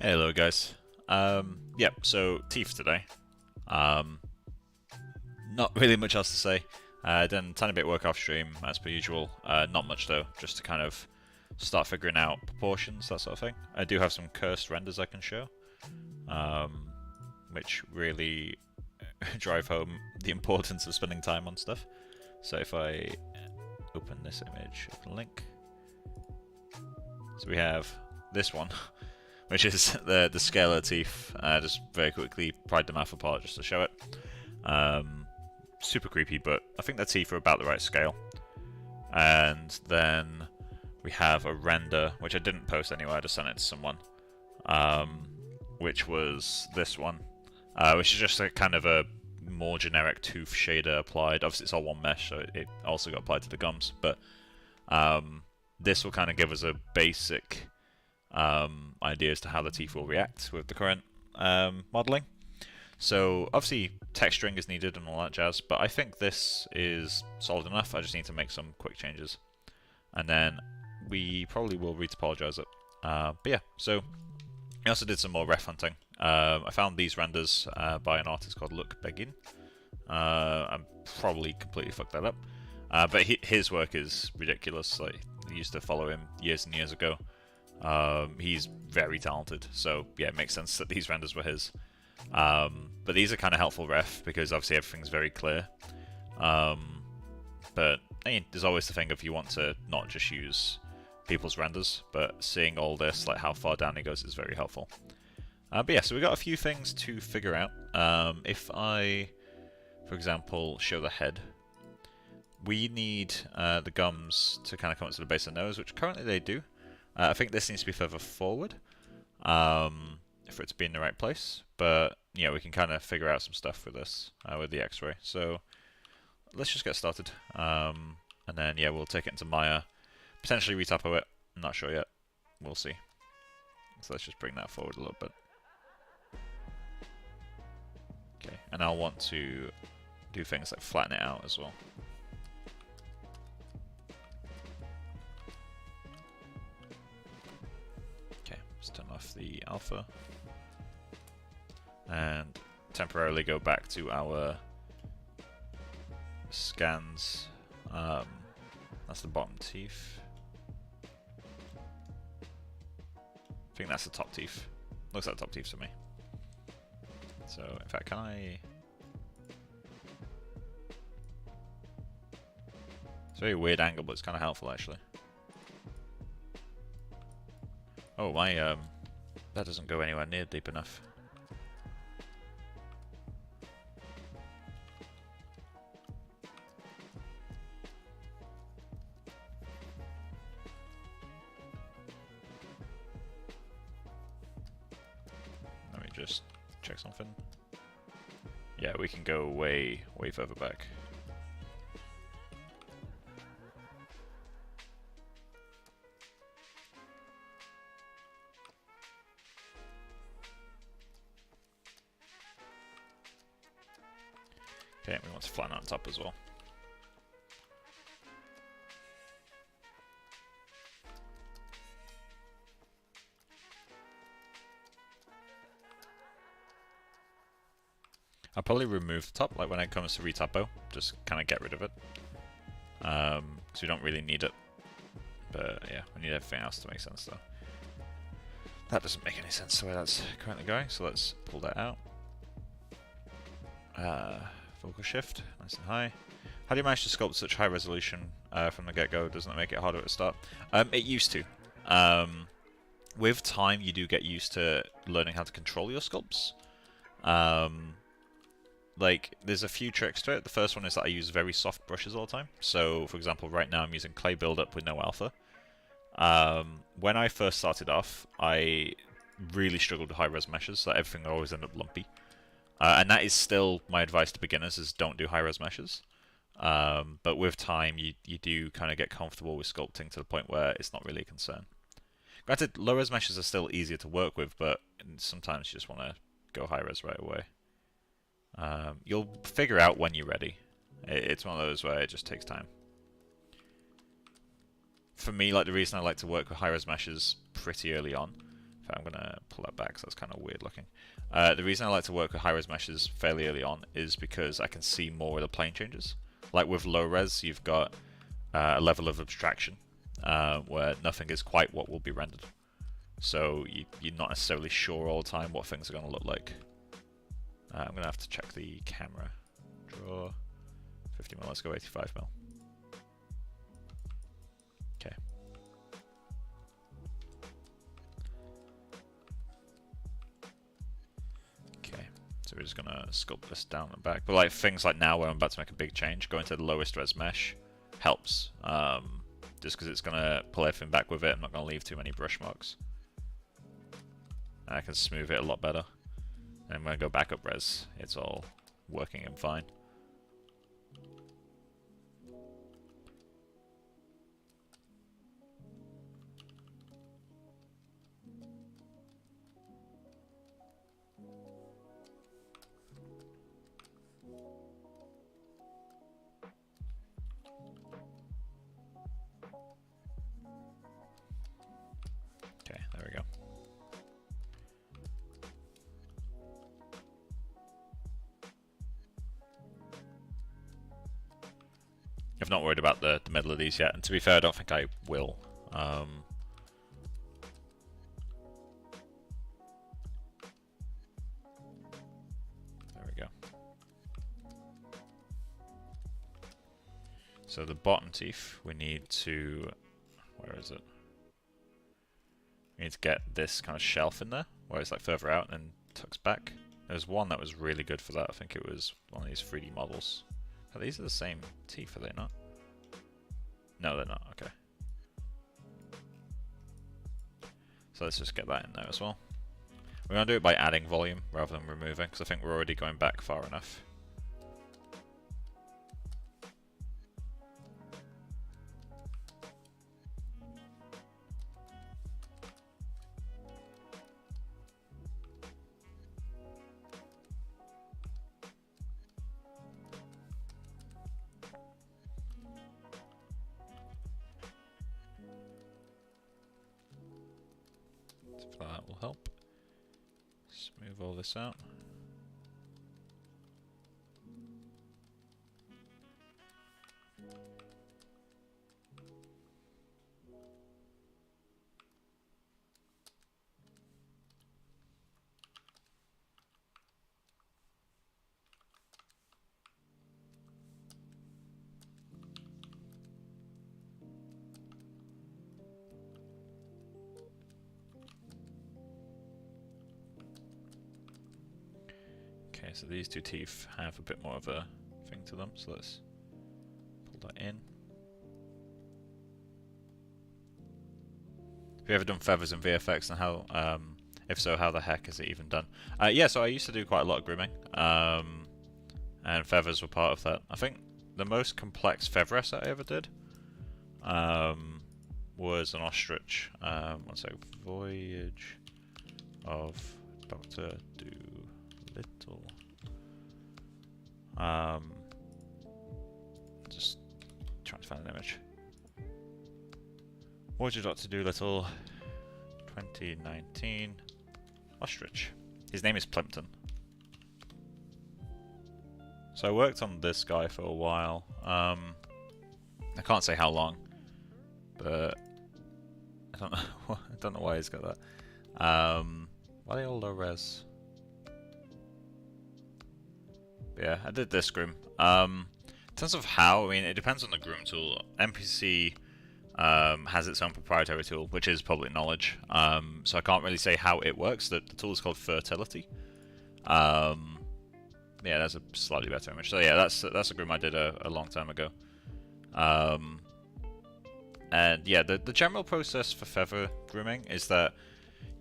Hello guys. Yeah, so teeth today. Um, Not really much else to say. Done a tiny bit of work off stream as per usual. Not much though, just to kind of start figuring out proportions, that sort of thing. I do have some cursed renders I can show, which really drive home the importance of spending time on stuff. So if I open this image, open link. So we have this one. Which is the scalar teeth. Just very quickly pried the mouth apart just to show it. Super creepy, but I think the teeth are about the right scale. And then we have a render, which I didn't post anyway, I just sent it to someone, which was this one, which is just a kind of a more generic tooth shader applied. Obviously it's all one mesh, so it also got applied to the gums, but this will kind of give us a basic idea as to how the teeth will react with the current modeling. So obviously texturing is needed and all that jazz, but I think this is solid enough. I just need to make some quick changes, and then we probably will retopologize it. But yeah, so I also did some more ref hunting. I found these renders by an artist called Look Begin. I'm probably completely fucked that up, but his work is ridiculous. Like, I used to follow him years and years ago. He's very talented, so yeah, it makes sense that these renders were his. But these are kind of helpful ref because obviously everything's very clear. But I mean, there's always the thing if you want to not just use people's renders, but seeing all this, like how far down he goes, is very helpful. But yeah, so we got a few things to figure out. If I, for example, show the head, we need the gums to kind of come up to the base of the nose, which currently they do. I think this needs to be further forward for it to be in the right place, but you know, we can kind of figure out some stuff with this with the X-ray. So let's just get started, and then yeah, we'll take it into Maya, potentially retapo it. I'm not sure yet. We'll see. So let's just bring that forward a little bit. Okay, and I'll want to do things like flatten it out as well. Let's turn off the alpha and temporarily go back to our scans. That's the bottom teeth. I think that's the top teeth. Looks like the top teeth to me. So in fact, can I... It's a very weird angle, but it's kind of helpful actually. Oh, my, that doesn't go anywhere near deep enough. Let me just check something. Yeah, we can go way, way further back. Okay, we want to flatten on top as well. I'll probably remove the top, like when it comes to retapo, just kind of get rid of it. Because we don't really need it. But yeah, we need everything else to make sense though. That doesn't make any sense the way that's currently going, so let's pull that out. Focal shift, nice and high. How do you manage to sculpt such high resolution from the get-go? Doesn't it make it harder at the start? It used to. With time, you do get used to learning how to control your sculpts. Like, there's a few tricks to it. The first one is that I use very soft brushes all the time. So, for example, right now I'm using clay buildup with no alpha. When I first started off, I really struggled with high-res meshes, so everything always ended up lumpy. And that is still my advice to beginners, is don't do high-res meshes. But with time, you do kind of get comfortable with sculpting to the point where it's not really a concern. Granted, low-res meshes are still easier to work with, but sometimes you just want to go high-res right away. You'll figure out when you're ready. It's one of those where it just takes time. For me, like, the reason I like to work with high-res meshes pretty early on, I'm going to pull that back because that's kind of weird looking. The reason I like to work with high-res meshes fairly early on is because I can see more of the plane changes. Like with low-res, you've got a level of abstraction where nothing is quite what will be rendered. So you're not necessarily sure all the time what things are going to look like. I'm going to have to check the camera. Draw 50mm, let's go 85mm. Okay. Okay, so we're just going to sculpt this down and back. But like things like now where I'm about to make a big change, going to the lowest res mesh helps. Just because it's going to pull everything back with it, I'm not going to leave too many brush marks. And I can smooth it a lot better. And when I go back up res, it's all working and fine. Okay, there we go. I've not worried about the middle of these yet, and to be fair, I don't think I will. There we go. So the bottom teeth, we need to... Where is it? We need to get this kind of shelf in there, where it's like further out and tucks back. There's one that was really good for that. I think it was one of these 3D models. Oh, these are the same teeth, are they not? No, they're not. Okay. So let's just get that in there as well. We're going to do it by adding volume rather than removing, because I think we're already going back far enough. That will help. Smooth all this out. Okay, so these two teeth have a bit more of a thing to them, so let's pull that in. Have you ever done feathers in VFX, and how, if so, how the heck is it even done? Yeah, so I used to do quite a lot of grooming, and feathers were part of that. I think the most complex feather asset I ever did was an ostrich. One sec, Voyage of Dr. Doolittle. Just trying to find an image. Voyage of Dr. Doolittle, 2019. Ostrich. His name is Plimpton. So I worked on this guy for a while. I can't say how long, but I don't know. I don't know why he's got that. Why are they all low res? But yeah, I did this groom. In terms of how, I mean, it depends on the groom tool. MPC has its own proprietary tool, which is public knowledge. So I can't really say how it works. The tool is called Fertility. Yeah, that's a slightly better image. So yeah, that's a groom I did a long time ago. And yeah, the general process for feather grooming is that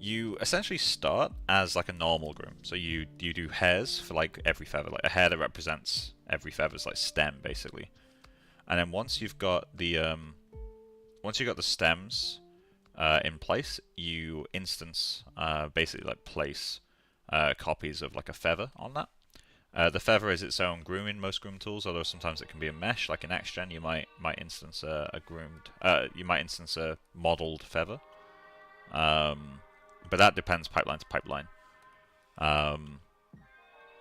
you essentially start as like a normal groom. So you do hairs for like every feather, like a hair that represents every feather's like stem basically. And then once you've got the stems in place, you instance basically like place copies of like a feather on that. The feather is its own groom in most groom tools, although sometimes it can be a mesh. Like in XGen, you might instance a modeled feather. but that depends pipeline to pipeline.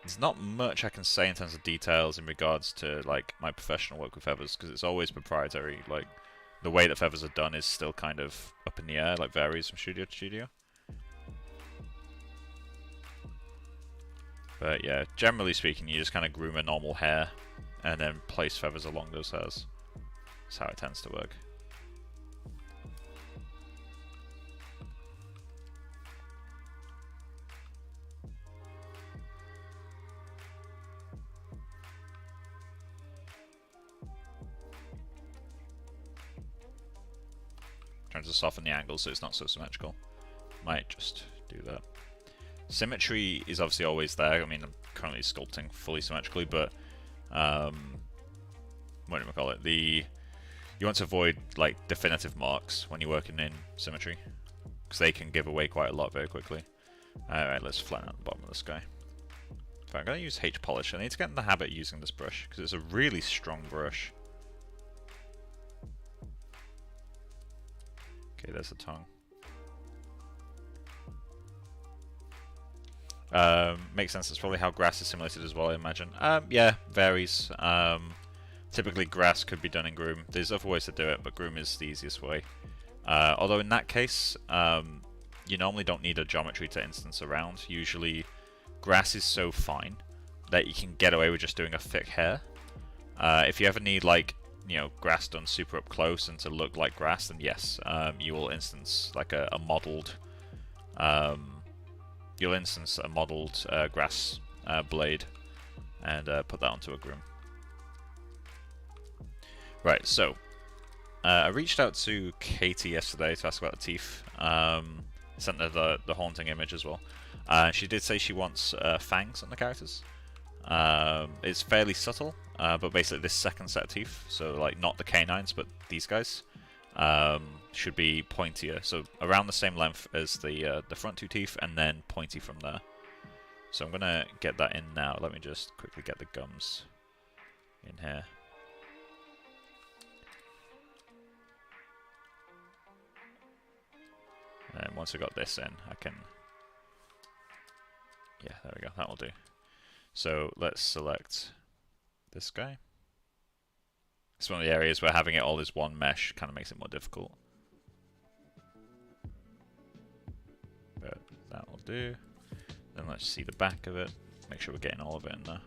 There's not much I can say in terms of details in regards to like my professional work with feathers, because it's always proprietary. Like the way that feathers are done is still kind of up in the air, like varies from studio to studio. But yeah, generally speaking, you just kind of groom a normal hair and then place feathers along those hairs. That's how it tends to work. Trying to soften the angle so it's not so symmetrical. Might just do that. Symmetry is obviously always there. I mean, I'm currently sculpting fully symmetrically, but what do we call it? You want to avoid like definitive marks when you're working in symmetry, because they can give away quite a lot very quickly. Alright, let's flatten out the bottom of this guy. I'm going to use H polish. I need to get in the habit of using this brush, because it's a really strong brush. Okay, there's the tongue. Makes sense. That's probably how grass is simulated as well, I imagine. Yeah, varies. Typically grass could be done in Groom. There's other ways to do it, but Groom is the easiest way. Although in that case, you normally don't need a geometry to instance around. Usually grass is so fine that you can get away with just doing a thick hair. If you ever need like, you know, grass done super up close and to look like grass, then yes, you will instance like a modeled grass blade and put that onto a Groom. Right, so I reached out to Katie yesterday to ask about the teeth. Sent her the haunting image as well. She did say she wants fangs on the characters. It's fairly subtle, but basically this second set of teeth, so like not the canines, but these guys, should be pointier. So around the same length as the front two teeth, and then pointy from there. So I'm gonna get that in now. Let me just quickly get the gums in here. And once I got this in, I can... Yeah, there we go. That will do. So let's select this guy. It's one of the areas where having it all as one mesh kind of makes it more difficult. But that will do. Then let's see the back of it. Make sure we're getting all of it in there.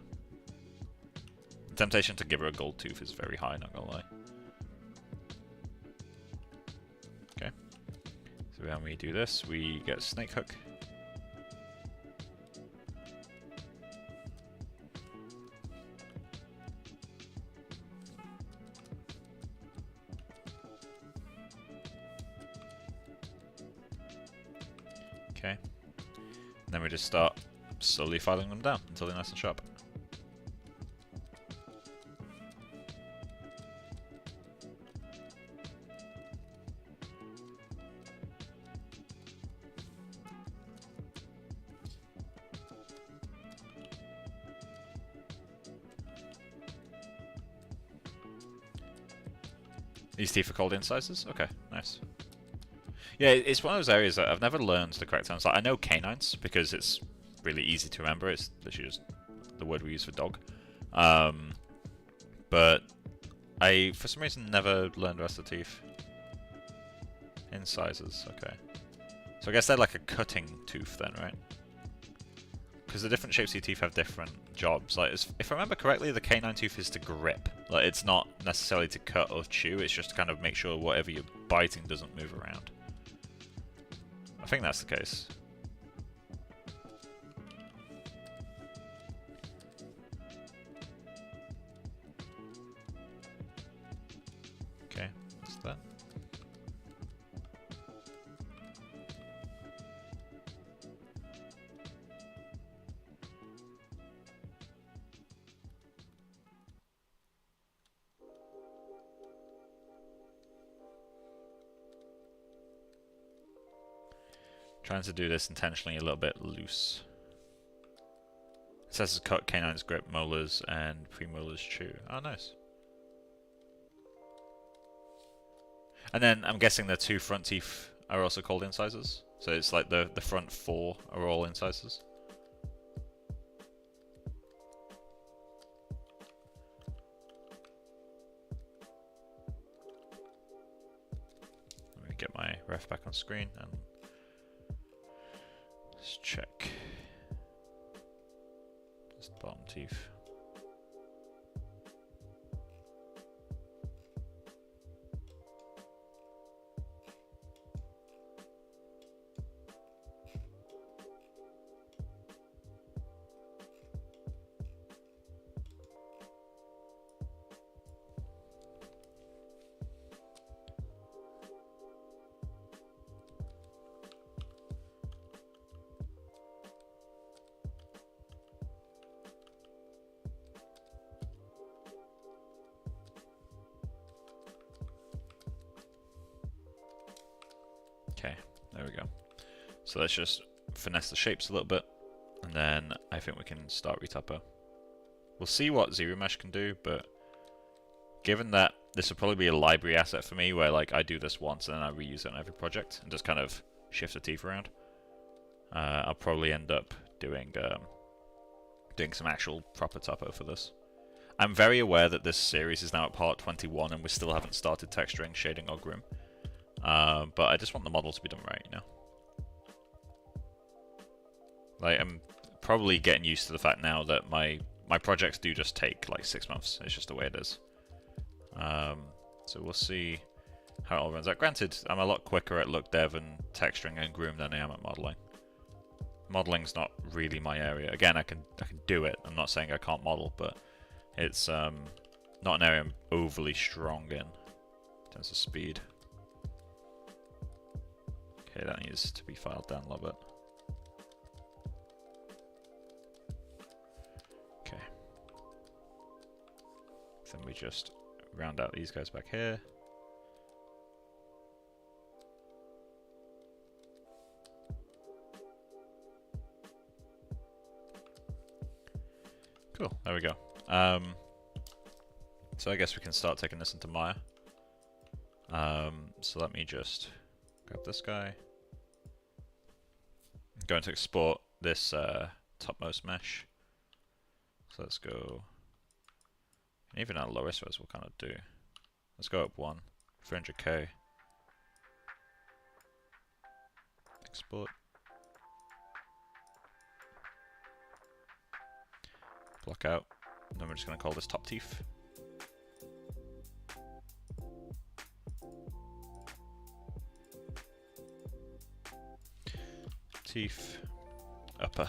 The temptation to give her a gold tooth is very high, not gonna lie. Okay. So when we do this, we get snake hook. Okay. And then we just start slowly filing them down until they're nice and sharp. These teeth are called incisors? Okay, nice. Yeah, it's one of those areas that I've never learned the correct terms. Like, I know canines because it's really easy to remember. It's literally just the word we use for dog. But I, for some reason, never learned the rest of the teeth. Incisors, okay. So I guess they're like a cutting tooth then, right? Because the different shapes of your teeth have different jobs. Like, if I remember correctly, the canine tooth is to grip. Like, it's not necessarily to cut or chew. It's just to kind of make sure whatever you're biting doesn't move around. I think that's the case. Okay, that's that. Trying to do this intentionally a little bit loose. It says to cut canines grip, molars, and premolars chew. Oh, nice. And then I'm guessing the two front teeth are also called incisors. So it's like the front 4 are all incisors. Let me get my ref back on screen and let's check this bottom teeth. Okay, there we go. So let's just finesse the shapes a little bit, and then I think we can start retypo. We'll see what Zero Mesh can do, but given that this will probably be a library asset for me, where like I do this once and then I reuse it on every project and just kind of shift the teeth around, I'll probably end up doing some actual proper typo for this. I'm very aware that this series is now at part 21 and we still haven't started texturing, shading, or groom. But I just want the model to be done right, you know? Like, I'm probably getting used to the fact now that my projects do just take like 6 months. It's just the way it is. So we'll see how it all runs out. Granted, I'm a lot quicker at look dev and texturing and groom than I am at modeling. Modeling's not really my area. Again, I can do it. I'm not saying I can't model, but it's not an area I'm overly strong in terms of speed. Okay, that needs to be filed down a little bit. Okay. Then we just round out these guys back here. Cool, there we go. So I guess we can start taking this into Maya. So let me just grab this guy. I'm going to export this topmost mesh. So let's go, and even our lowest res will kind of do. Let's go up 1, 300k. Export. Block out. And then we're just going to call this top teeth. Teeth. Upper.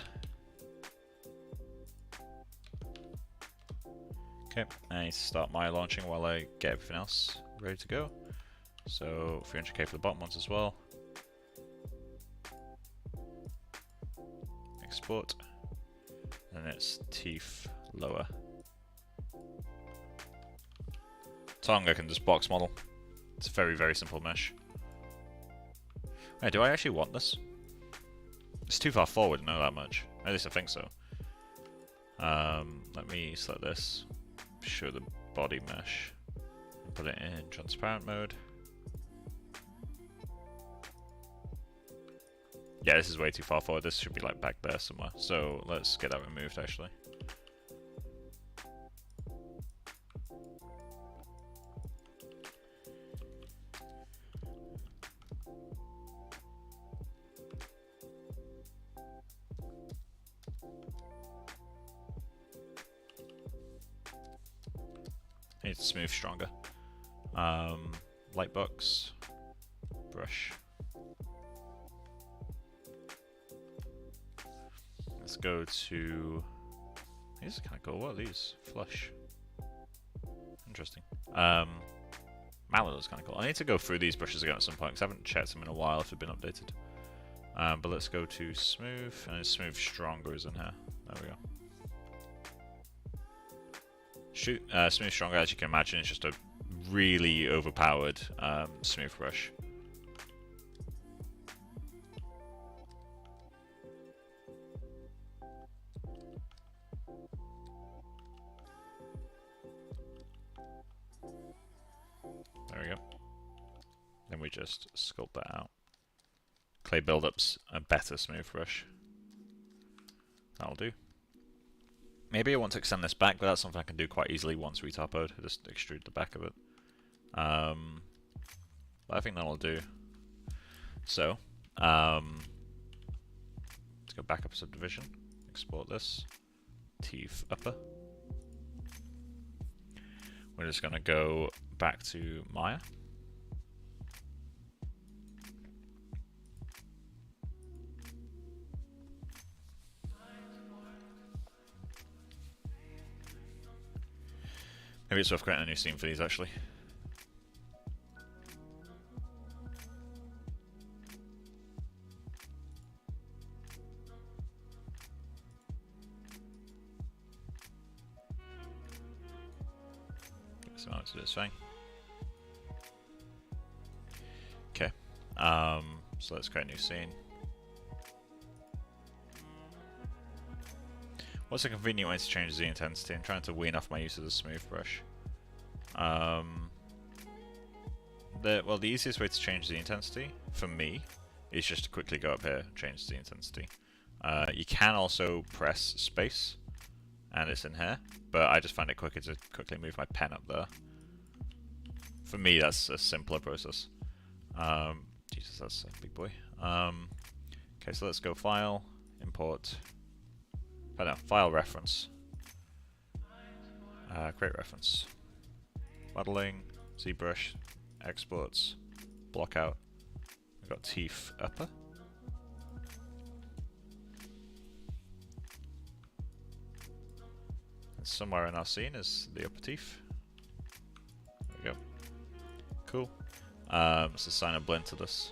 Okay, I need to start my launching while I get everything else ready to go. So 300k for the bottom ones as well. Export. And it's teeth lower. Tongue I can just box model. It's a very, very simple mesh. Hey, do I actually want this? It's too far forward to know that much. At least I think so. Let me select this. Show the body mesh. And put it in transparent mode. Yeah, this is way too far forward. This should be like back there somewhere. So let's get that removed actually. I need to smooth stronger. Lightbox, brush. Let's go to. These are kind of cool. What are these? Flush. Interesting. Mallet is kind of cool. I need to go through these brushes again at some point because I haven't checked them in a while if they've been updated. But let's go to smooth, and smooth stronger is in here. There we go. Smooth stronger, as you can imagine, is just a really overpowered smooth brush. There we go. Then we just sculpt that out. clay build-up's a better smooth brush. That'll do. Maybe I want to extend this back, but that's something I can do quite easily once retopoed. Just extrude the back of it. But I think that'll do. So, let's go back up subdivision, export this, teeth upper. We're just going to go back to Maya. Maybe it's worth creating a new scene for these actually. So to do this thing. Okay. So let's create a new scene. What's a convenient way to change the intensity? I'm trying to wean off my use of the smooth brush. The easiest way to change the intensity, for me, is just to quickly go up here and change the intensity. You can also press space, and it's in here, but I just find it quicker to quickly move my pen up there. For me, that's a simpler process. Jesus, that's a big boy. Okay, so let's go File, Import. Oh no, File Reference. Create reference. Modeling, ZBrush, exports, block out. We've got teeth upper. And somewhere in our scene is the upper teeth. There we go. Cool. Let's assign a blend to this.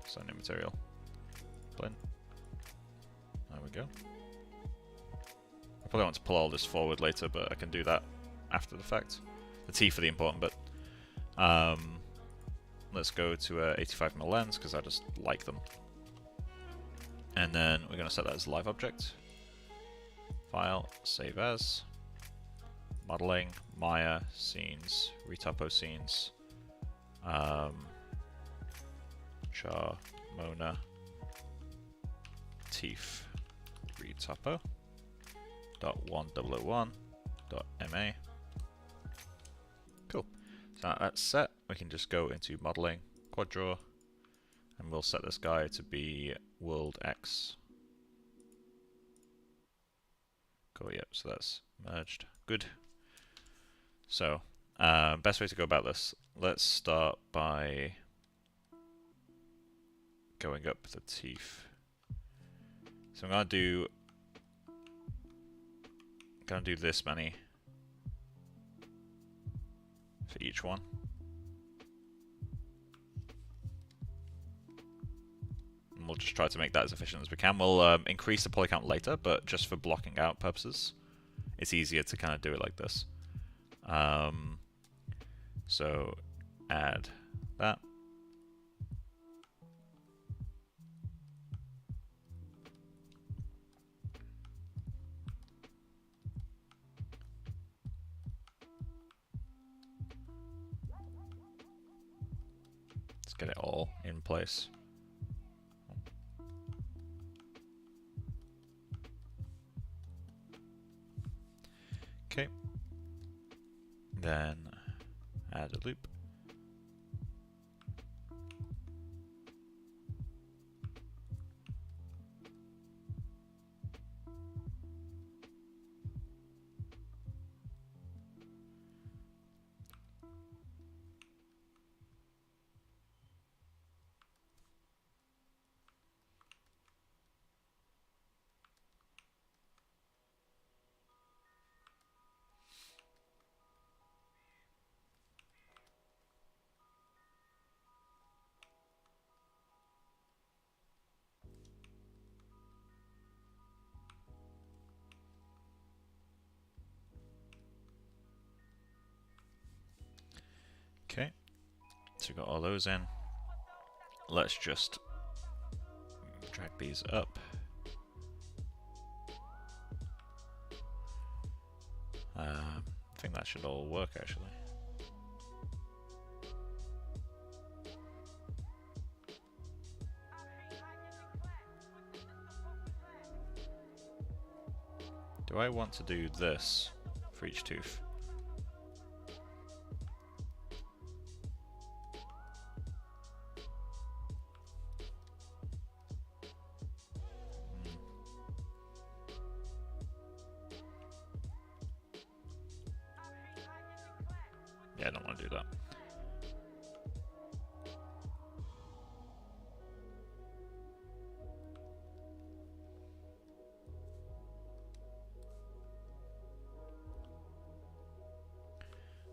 Assign new material. Blend. There we go. I probably want to pull all this forward later, but I can do that after the fact. The teeth are the important bit. Let's go to a 85mm lens because I just like them. And then we're going to set that as a live object. File, save as. Modeling, Maya, scenes, retopo scenes. Char, Mona, teeth, retopo. .1001.ma. Cool. So now that's set. We can just go into modeling, quad draw, and we'll set this guy to be world X. Cool. Yep. So that's merged. Good. So best way to go about this. Let's start by going up the teeth. So I'm gonna do this many for each one. And we'll just try to make that as efficient as we can. We'll increase the poly count later, but just for blocking out purposes, it's easier to kind of do it like this. So add that. Let's get it all in place. Okay. Then add a loop. Okay, so we've got all those in. Let's just drag these up. I think that should all work actually. Do I want to do this for each tooth? Yeah, I don't want to do that.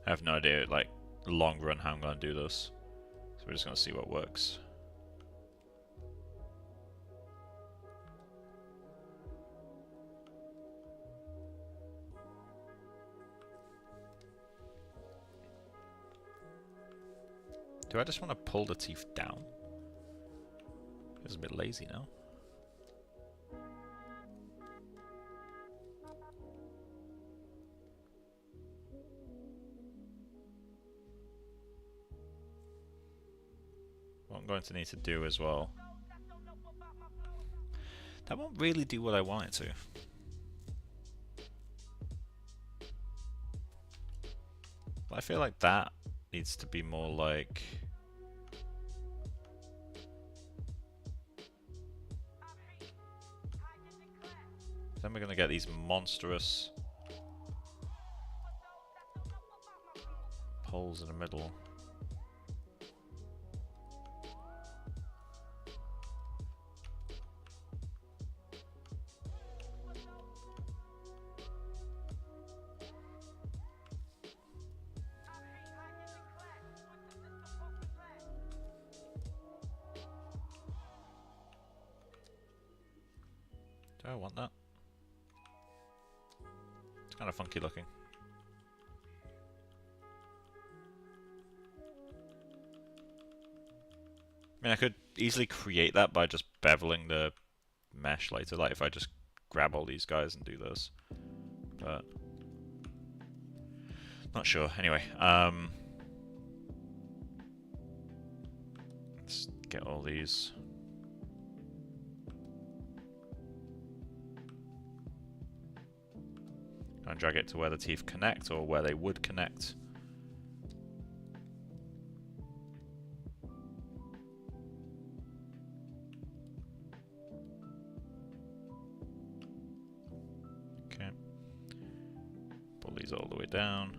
I have no idea, like, long run how I'm going to do this. So we're just going to see what works. Do I just want to pull the teeth down? It's a bit lazy now. What I'm going to need to do as well. That won't really do what I want it to. I feel like that needs to be more like... Then we're going to get these monstrous holes in the middle. Do I want that? It's kind of funky looking. I mean, I could easily create that by just beveling the mesh later, like if I just grab all these guys and do this. But not sure. Anyway, let's get all these. And drag it to where the teeth connect, or where they would connect. Okay. Pull these all the way down.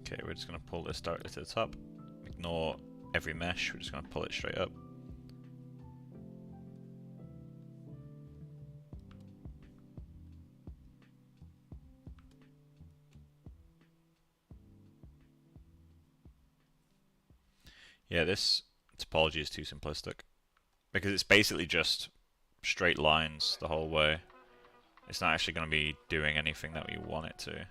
Okay, we're just going to pull this directly to the top. Ignore every mesh, we're just going to pull it straight up. Yeah, this topology is too simplistic. Because it's basically just straight lines the whole way. It's not actually going to be doing anything that we want it to.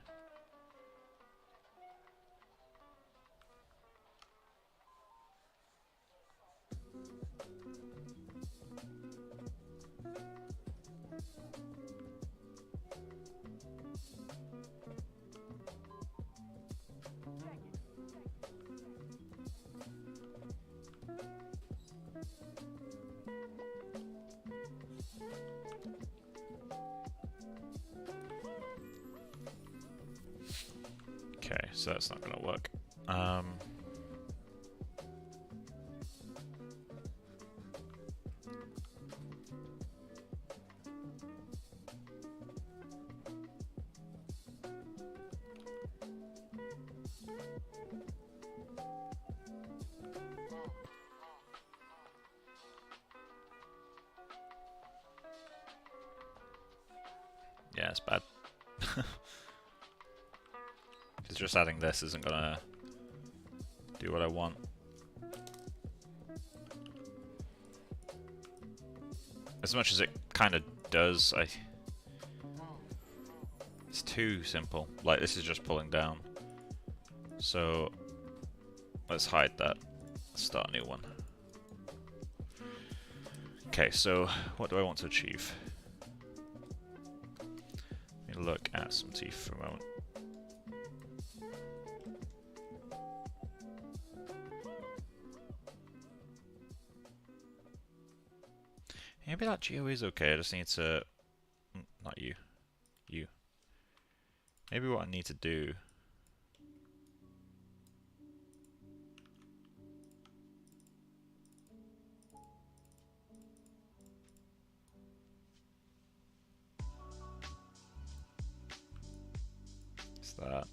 Okay, so that's not going to work. Yeah, it's bad. Because just adding this isn't gonna do what I want. As much as it kind of does, it's too simple. Like, this is just pulling down. So, let's hide that. Let's start a new one. Okay, so what do I want to achieve? Let me look at some teeth for a moment. Maybe that geo is okay, I just need to... Not you. You. Maybe what I need to do... is that...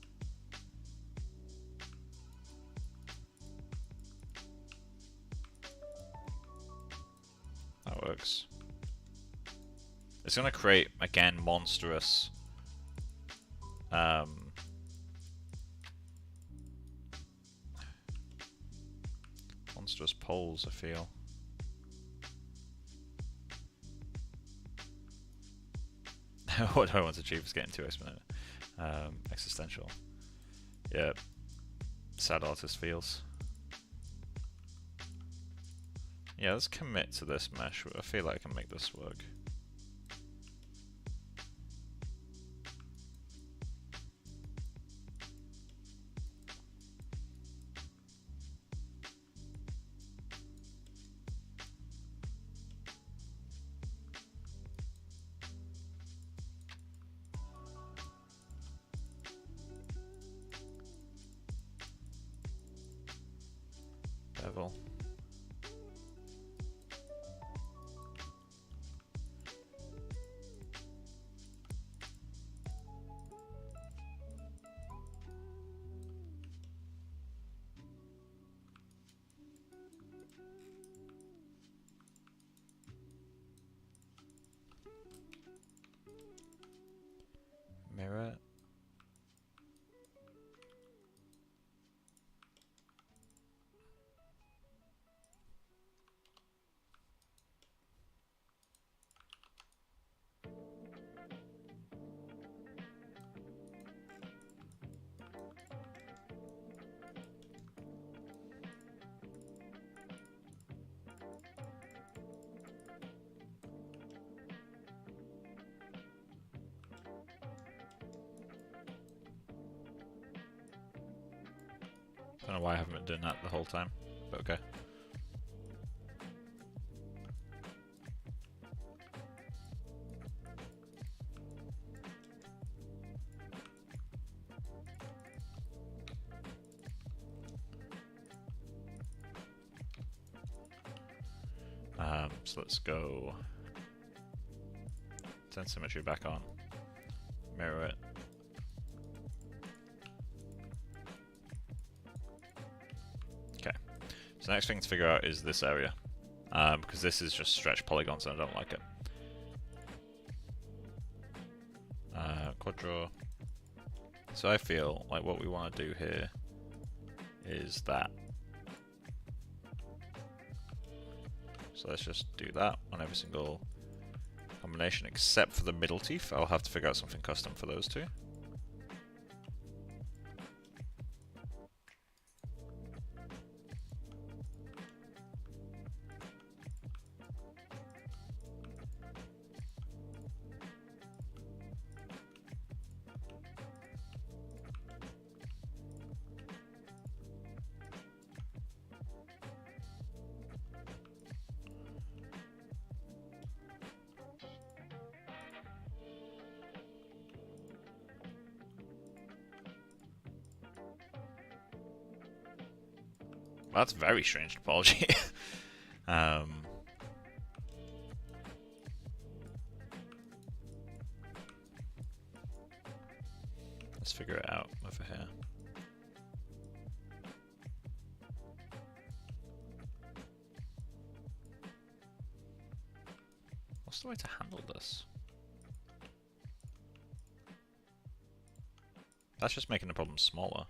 That works. It's going to create, again, monstrous... monstrous poles, I feel. What do I want to achieve is getting too exponential. Existential. Yeah. Sad artist feels. Yeah, let's commit to this mesh. I feel like I can make this work. Bevel. Mirror. Don't know why I haven't been doing that the whole time, but okay. So let's go turn symmetry back on, mirror it. Okay, so the next thing to figure out is this area, because this is just stretched polygons and I don't like it. Quad draw. So I feel like what we want to do here is that. So let's just do that on every single combination except for the middle teeth. I'll have to figure out something custom for those two. That's very strange topology. Let's figure it out over here. What's the way to handle this? That's just making the problem smaller.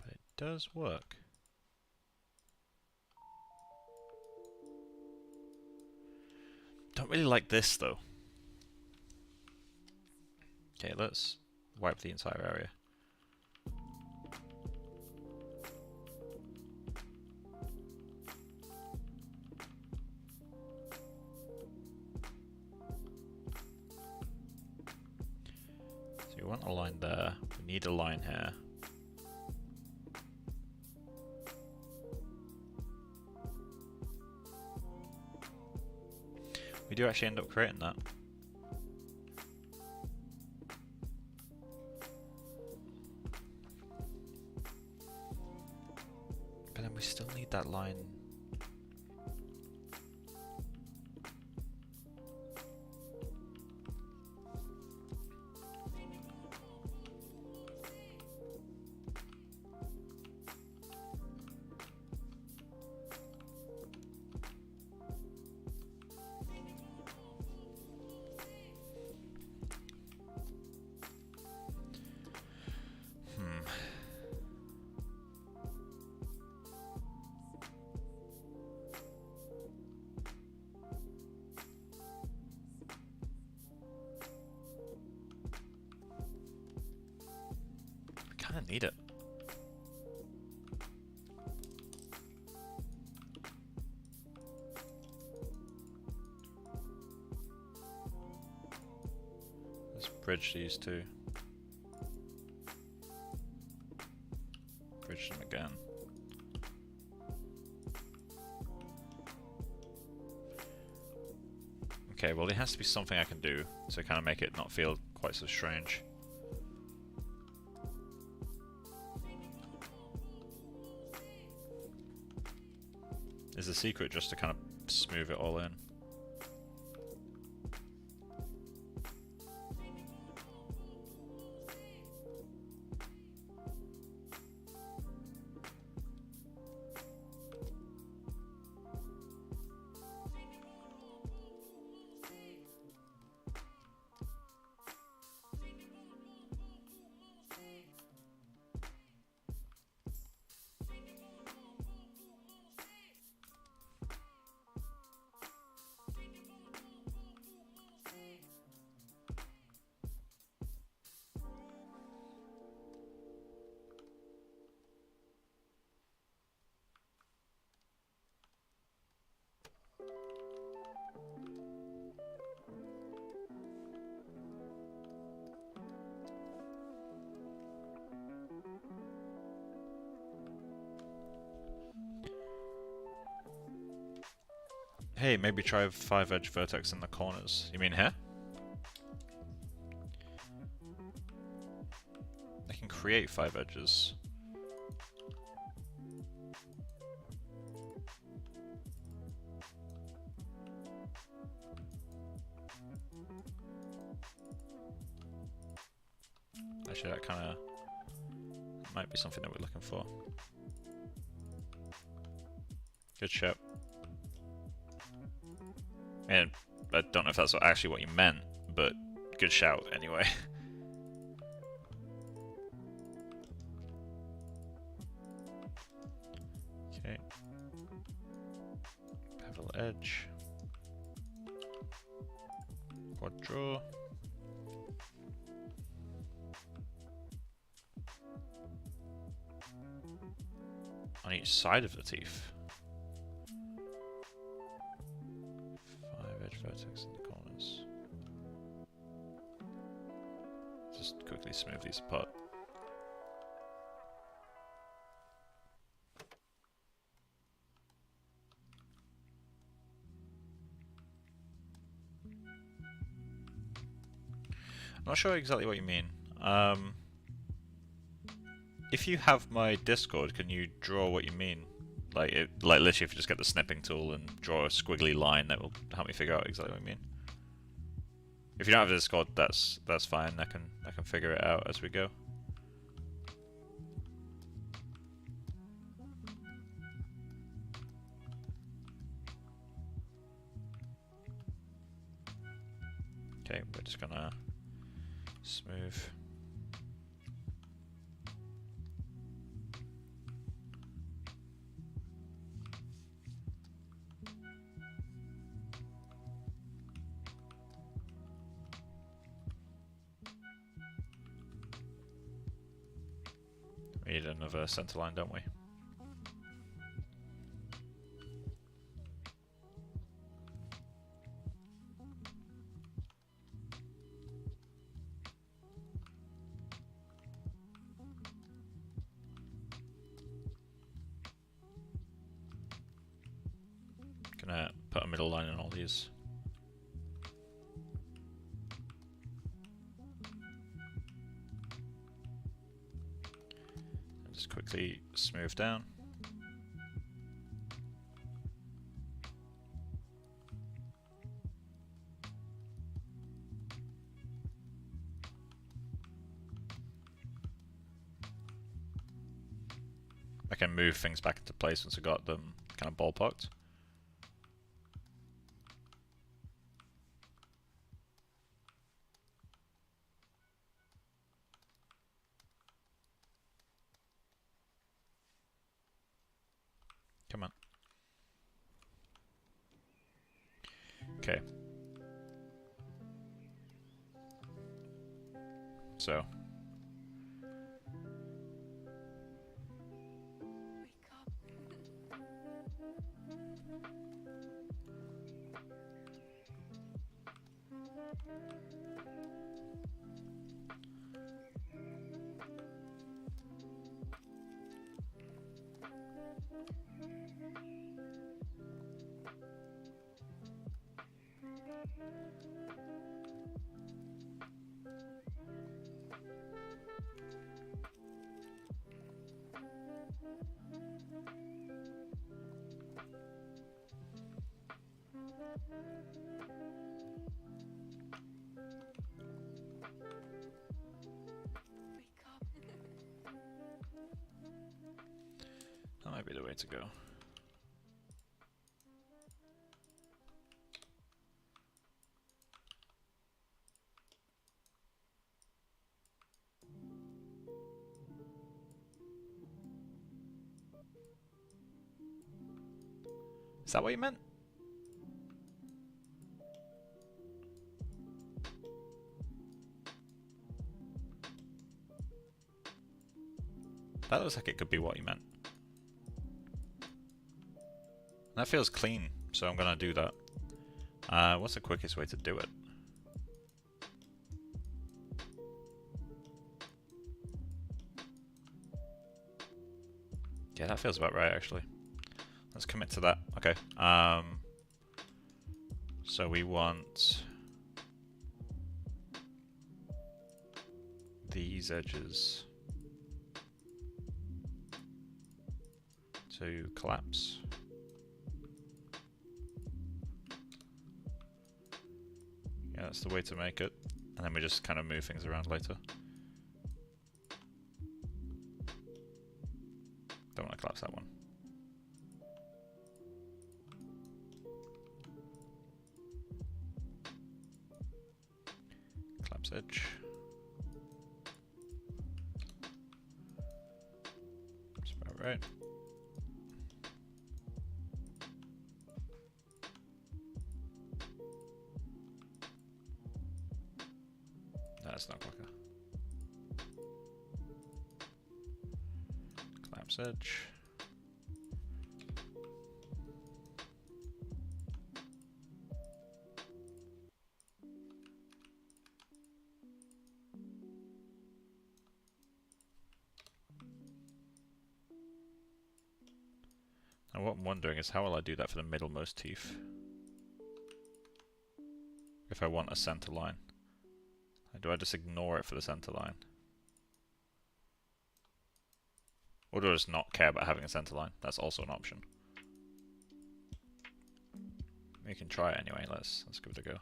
But it does work. Don't really like this though. Okay, let's wipe the entire area. So we want a line there. We need a line here. We do actually end up creating that. But then we still need that line. I kind of need it. Let's bridge these two. Bridge them again. Okay, well there has to be something I can do to kind of make it not feel quite so strange. Is the secret just to kind of smooth it all in? Hey, maybe try 5-edge vertex in the corners. You mean here? I can create 5 edges. Actually, that kind of might be something that we're looking for. Good shout. And I don't know if that's actually what you meant, but good shout anyway. Okay. Bevel edge. Quad draw. On each side of the teeth. 5-edge vertex in the corners. Just quickly smooth these apart. I'm not sure exactly what you mean. If you have my Discord, can you draw what you mean? Like literally, if you just get the snipping tool and draw a squiggly line, that will help me figure out exactly what you mean. If you don't have a Discord, that's fine. I can figure it out as we go. Okay, we're just gonna smooth. We need another center line, don't we? Gonna put a middle line in all these. And just quickly smooth down. I can move things back into place once I got them kind of ballparked. Come on. Okay. So. That might be the way to go. Is that what you meant? That looks like it could be what you meant. That feels clean, so I'm gonna do that. What's the quickest way to do it? Yeah, that feels about right, actually. Let's commit to that. Okay. So we want these edges to collapse. Yeah, that's the way to make it. And then we just kind of move things around later. Don't want to collapse that one. Collapse edge. That's about right. That's not quicker. Collapse edge. Now what I'm wondering is how will I do that for the middlemost teeth? If I want a center line. Do I just ignore it for the center line? Or do I just not care about having a center line? That's also an option. We can try it anyway, let's give it a go.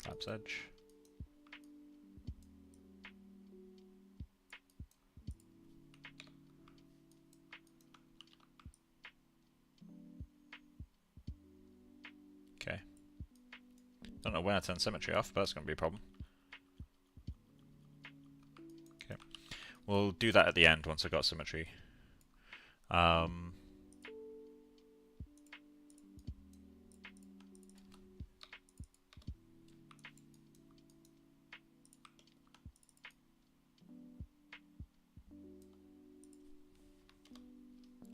Collapse edge. Don't know when I turn symmetry off, but that's going to be a problem. Okay. We'll do that at the end once I've got symmetry.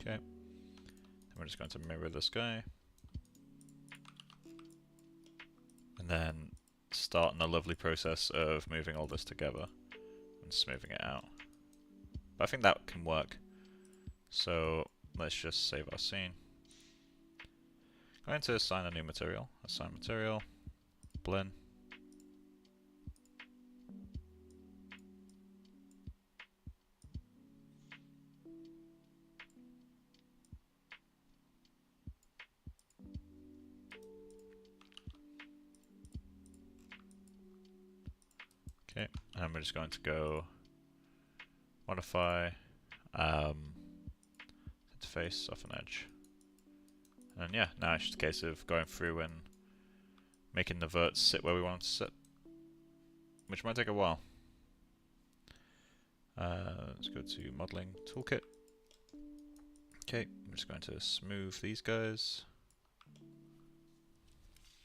Okay. Then we're just going to mirror this guy. And then start on the lovely process of moving all this together and smoothing it out. But I think that can work. So let's just save our scene. Going to assign a new material. Assign material. Blend. Okay, and we're just going to go modify interface, soften edge. And yeah, now it's just a case of going through and making the verts sit where we want them to sit, which might take a while. Let's go to modeling toolkit. Okay, I'm just going to smooth these guys.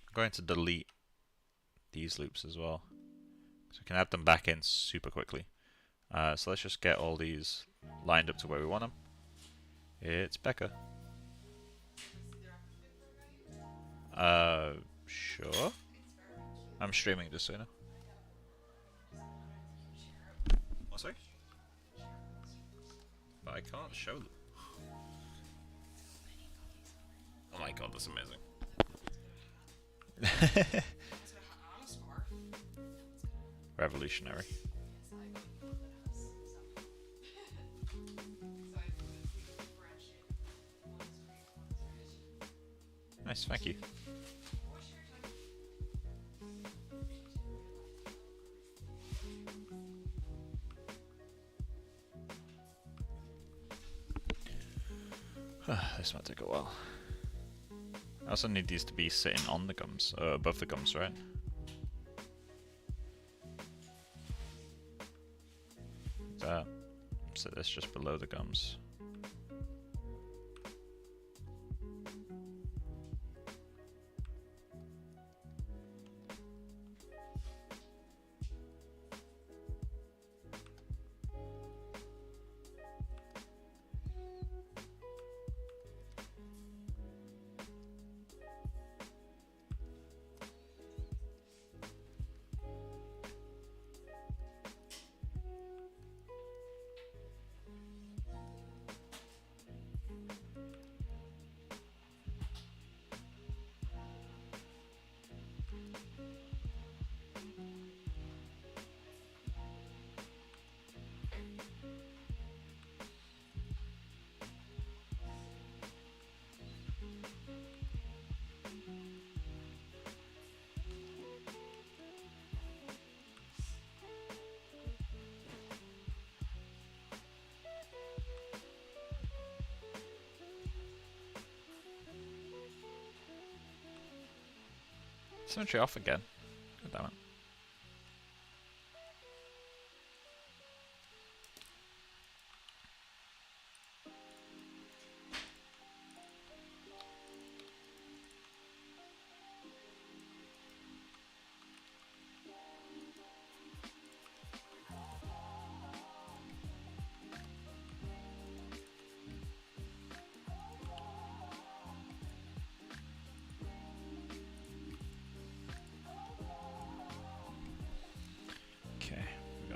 I'm going to delete these loops as well, so we can add them back in super quickly. So let's just get all these lined up to where we want them. It's Becca. Sure. I'm streaming just so you know. What, sorry? But I can't show them. Oh my god, that's amazing. Revolutionary. Nice, thank you. This might take a while. I also need these to be sitting on the gums, above the gums, right? Set this just below the gums. Symmetry off again. God damn it.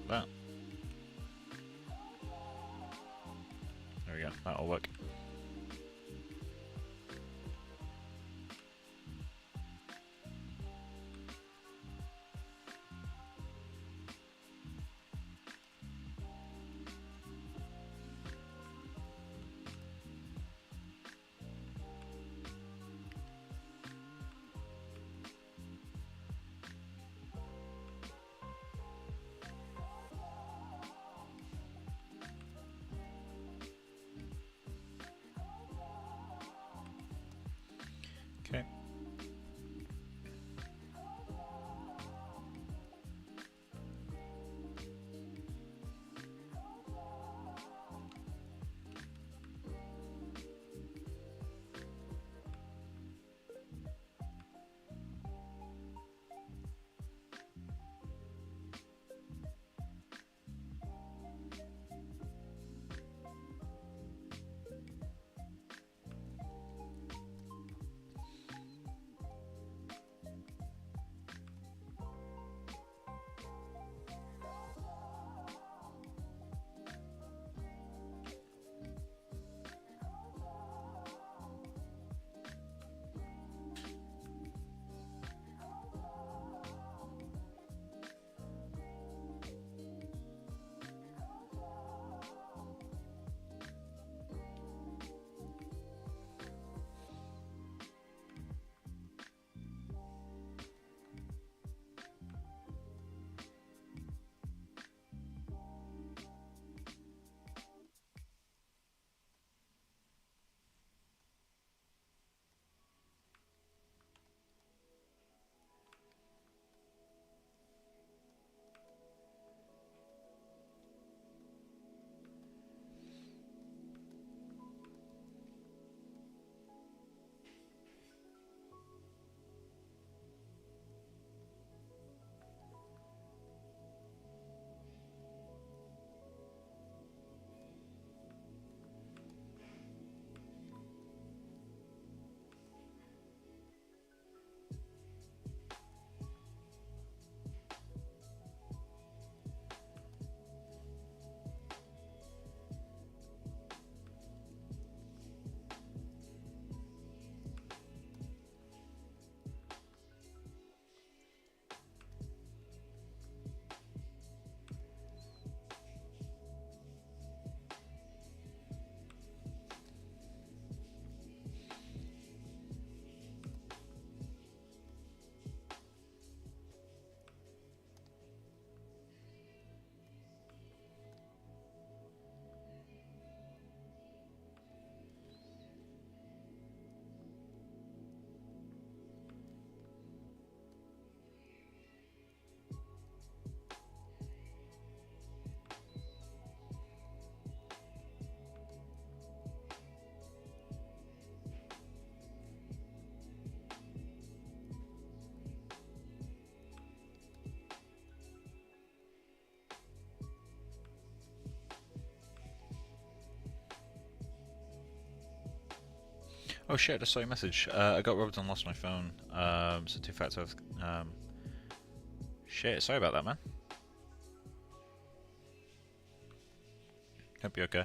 That. There we go, that'll work. Oh shit, I just saw your message. I got robbed and lost my phone. So two-factor. Shit, sorry about that, man. Hope you're okay.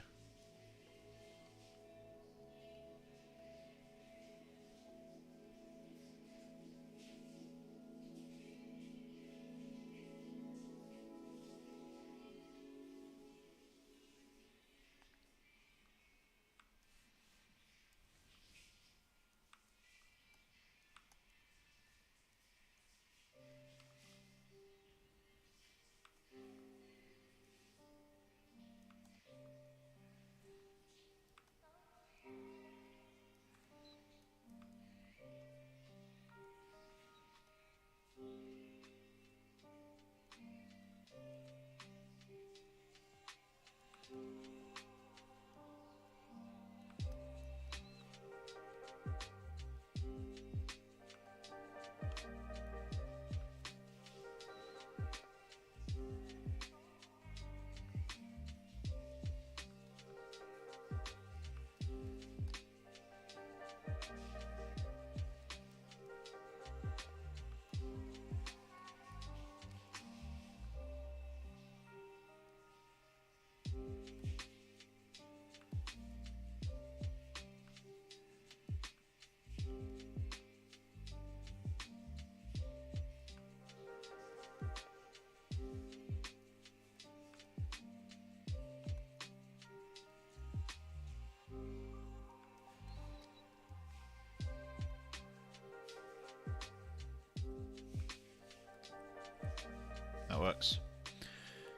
That works.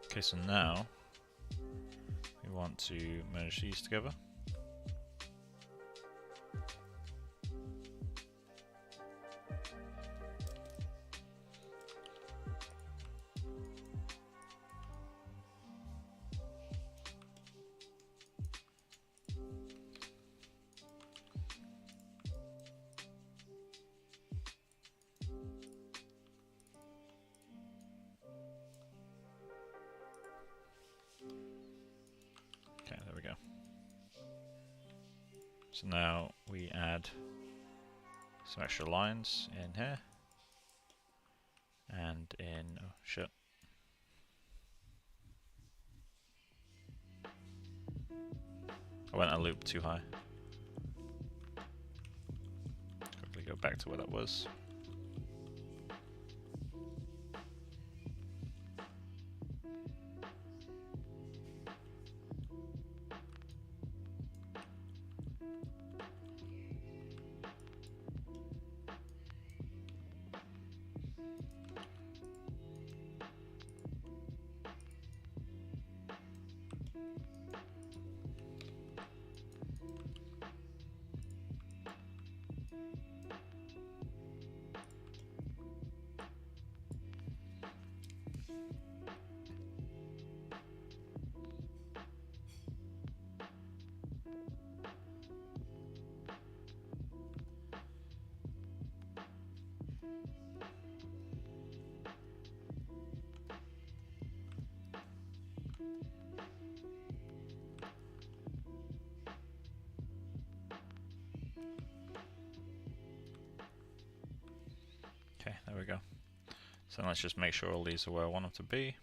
Okay, so now we want to merge these together. Okay, there we go. So now we add some extra lines in here and in, oh shit. I went a loop too high. Quickly go back to where that was. Okay, there we go. So let's just make sure all these are where I want them to be.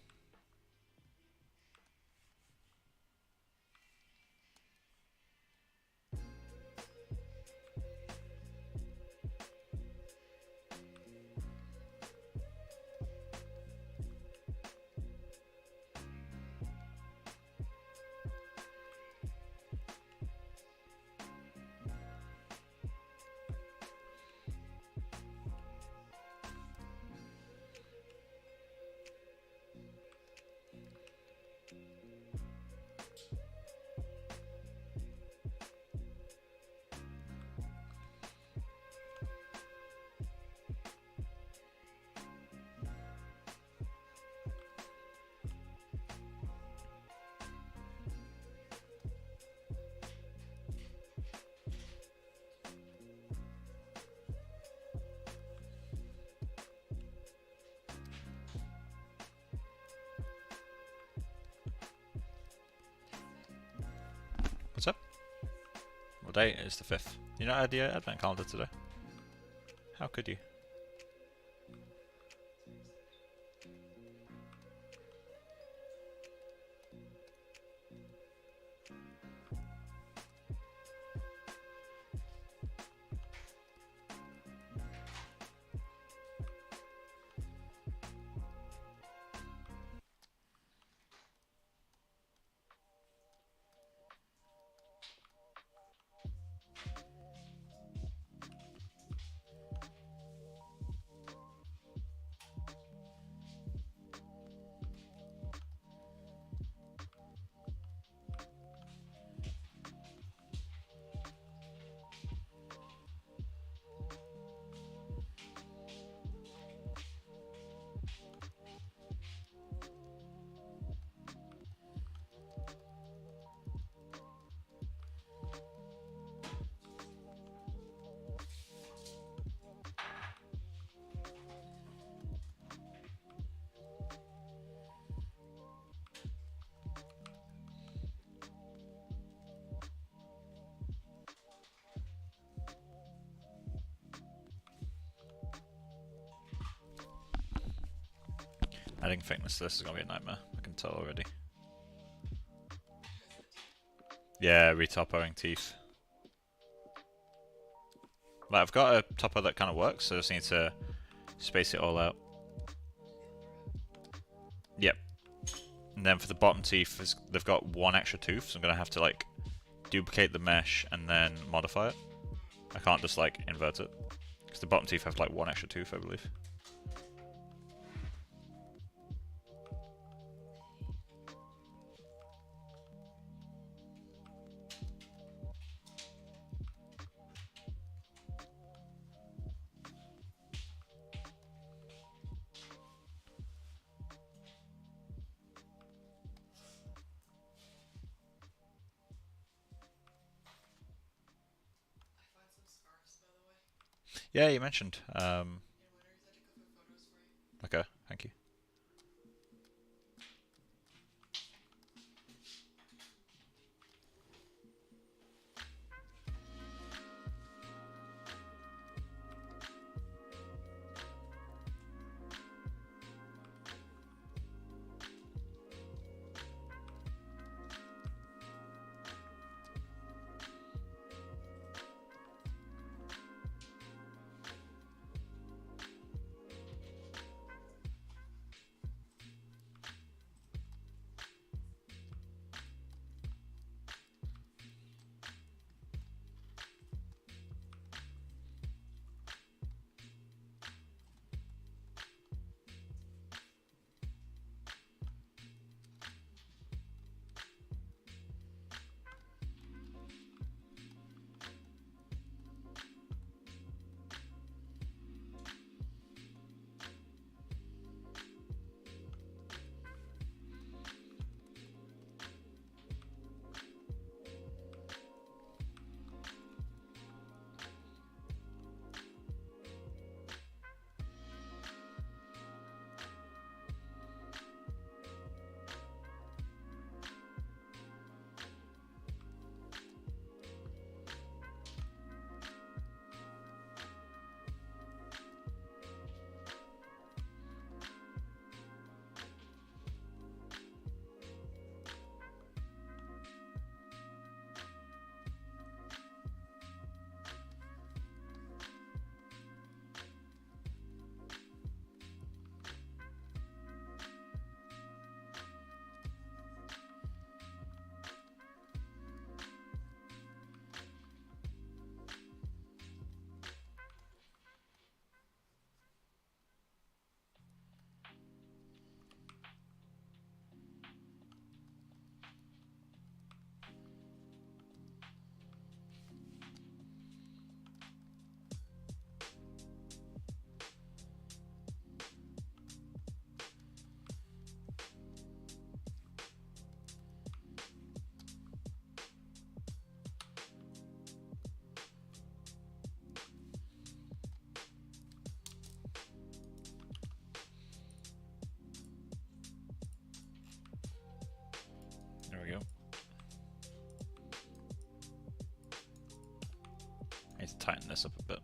What day? It's the 5th. You not add your advent calendar today? How could you? Adding thickness to this is going to be a nightmare, I can tell already. Yeah, retopoing teeth. But I've got a topper that kind of works, so I just need to space it all out. Yep. And then for the bottom teeth, they've got one extra tooth, so I'm going to have to like duplicate the mesh and then modify it. I can't just like invert it, because the bottom teeth have like one extra tooth, I believe. Yeah, you mentioned. Okay, thank you. tighten this up a bit.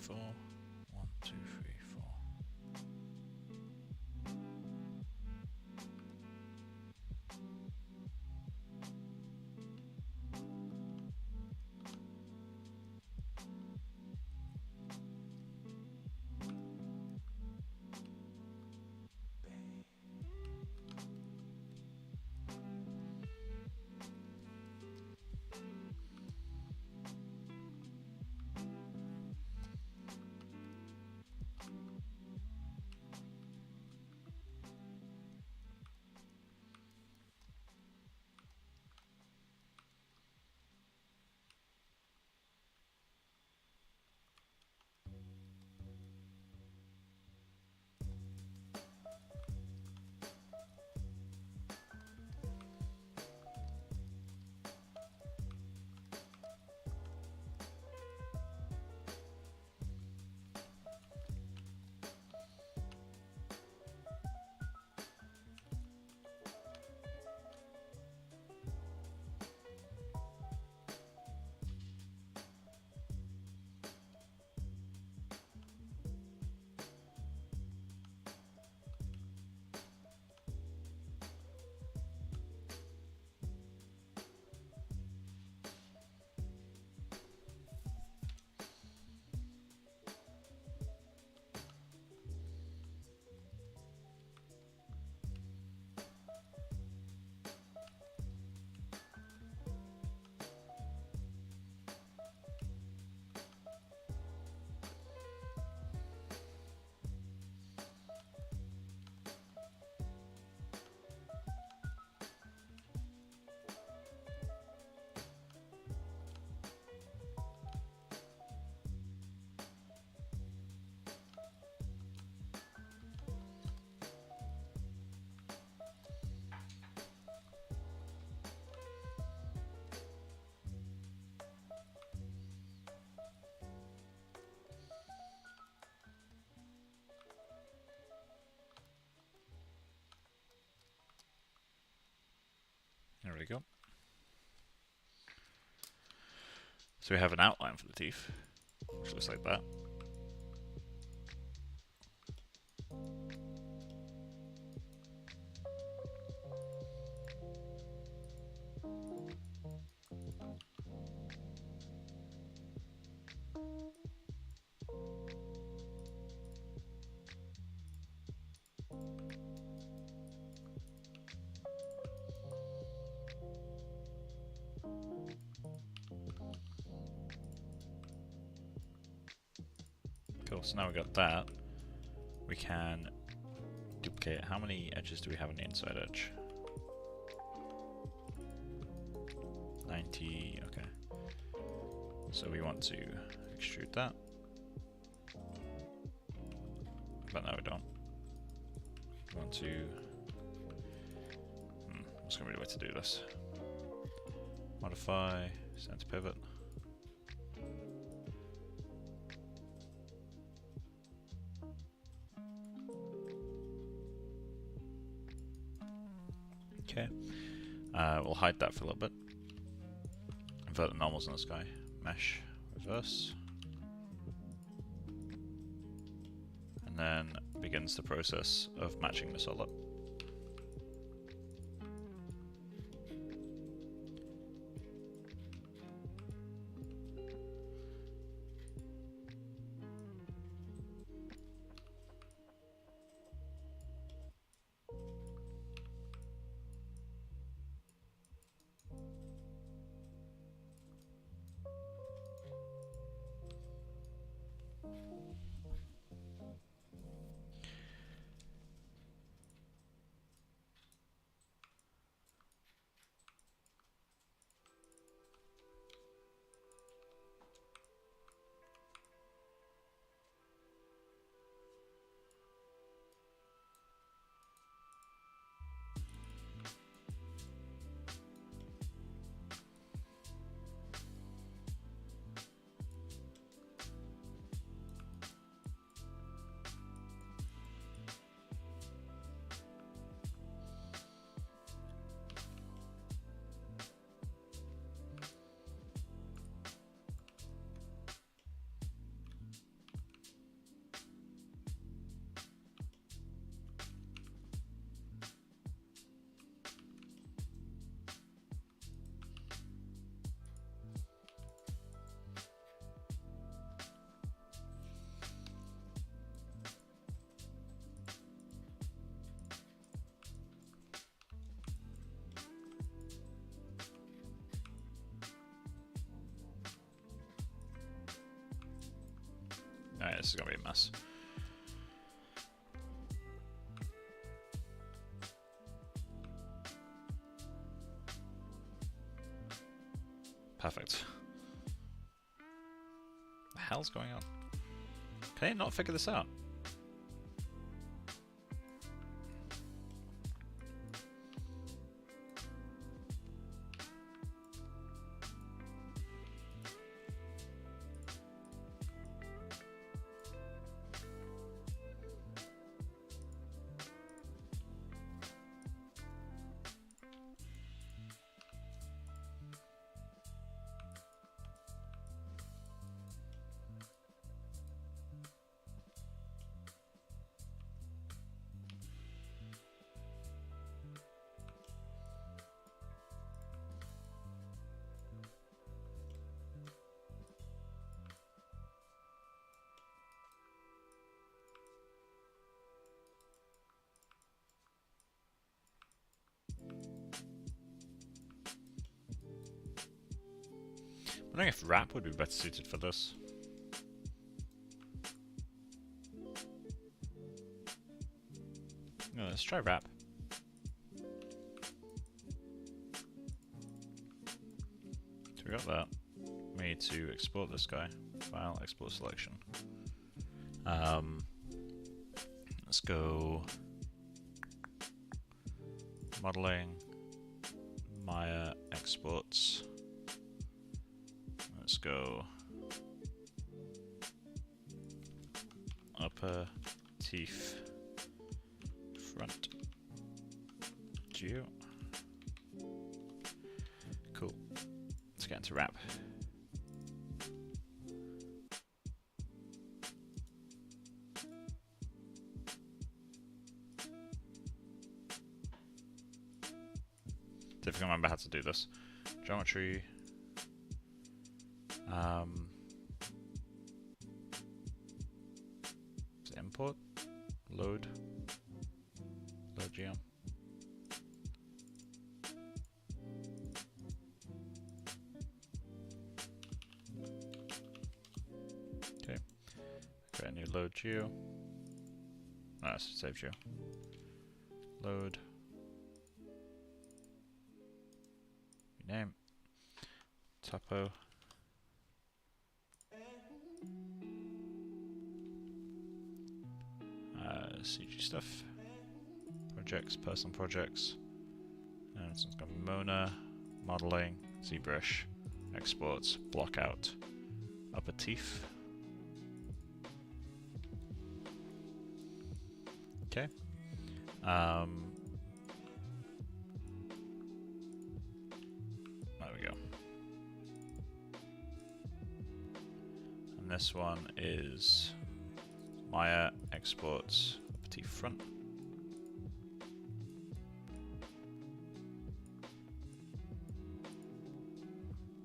Four. 1, 2, 3, 4. There we go. So we have an outline for the teeth, which looks like that. Cool, so now we've got that. We can duplicate. How many edges do we have on the inside edge? 90, okay. So we want to extrude that. But no, we don't. We want to... what's going to be the way to do this? Modify, center pivot. Okay, we'll hide that for a little bit. Invert the normals in the sky. Mesh, reverse. And then begins the process of matching this all up. Alright, this is gonna be a mess. Perfect. What the hell's going on? Can I not figure this out? I'm wondering if wrap would be better suited for this. No, let's try wrap. So we got that. We need to export this guy. File, export selection. Let's go modeling, Maya exports. Let's go upper teeth front geo. get into wrap. If I can remember how to do this. Geometry. Import. Load. Load geom. Okay. Create a new load geo. No, it's save geo. Load. Name. Topo. CG stuff. Projects, personal projects. And this one's got Mona, modeling, ZBrush, exports, block out, upper teeth. Okay. There we go. And this one is Maya, exports, upper teeth front.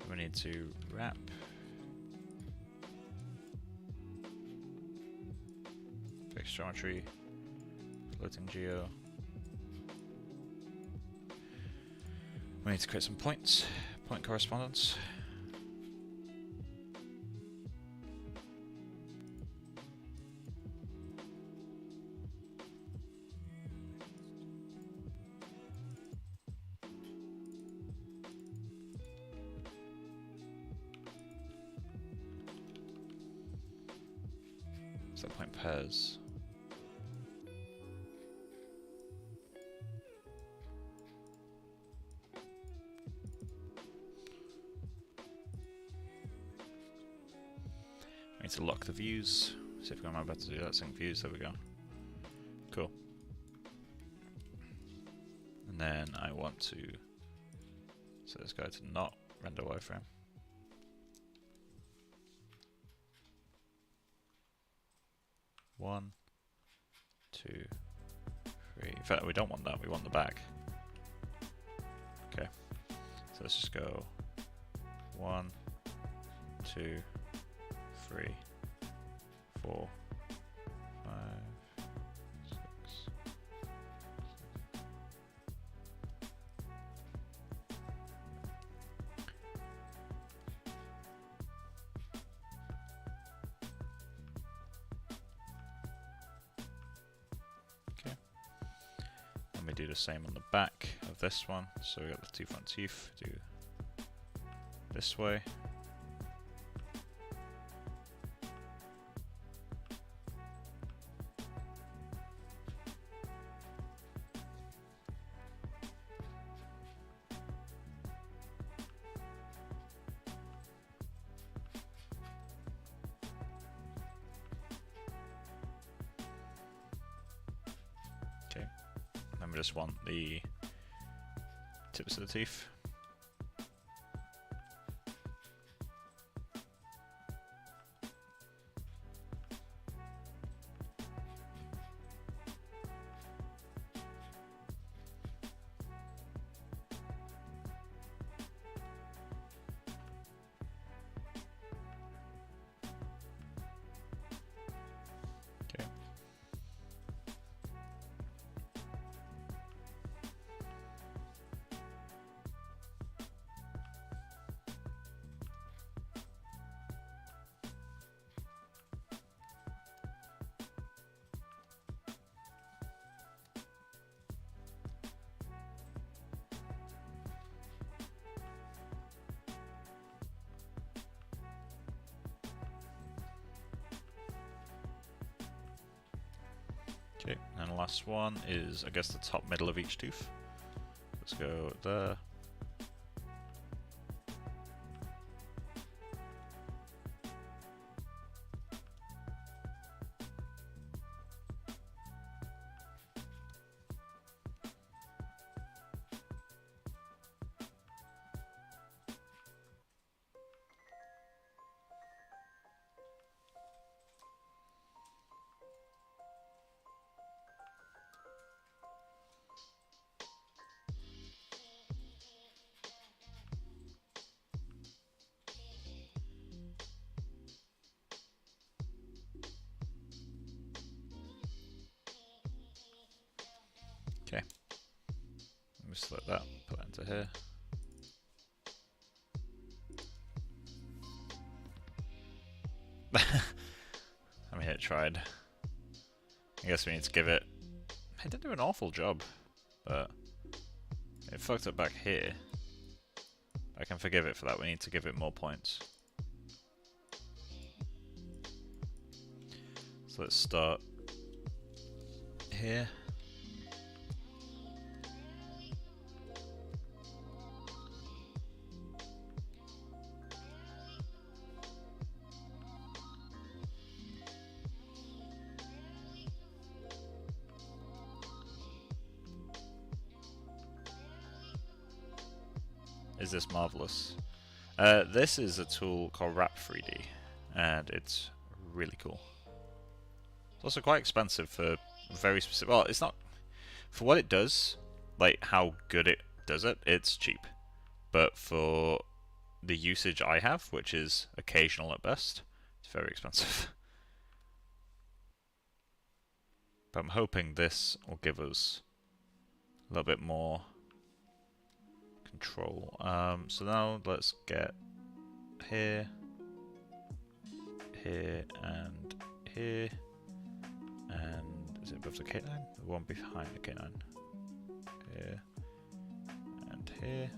We need to wrap. Fixed geometry, floating geo. We need to create some points, point correspondence. So point pairs. We need to lock the views. See if we can remember how to do that. Sync views. There we go. Cool. And then I want to set this guy to not render wireframe. One, two, three. In fact, we don't want that. We want the back. Okay. So let's just go 1, 2, 3, 4, 5, 6. Okay. And we do the same on the back of this one. So we got the two front teeth. Do this way. Okay, then we just want the tips of the teeth. Okay. Okay, and the last one is, I guess, the top middle of each tooth. Let's go there. we select that, put that into here. I mean, it tried. I guess we need to give it... It didn't do an awful job, but it fucked up back here. I can forgive it for that. We need to give it more points. So let's start here. Is this marvelous? This is a tool called Wrap 3D, and it's really cool. It's also quite expensive for very specific. Well, it's not for what it does, like how good it does it. It's cheap, but for the usage I have, which is occasional at best, it's very expensive. But I'm hoping this will give us a little bit more control. So now let's get here, here, and here, and is it above the K9? The one behind the K9. Here and here.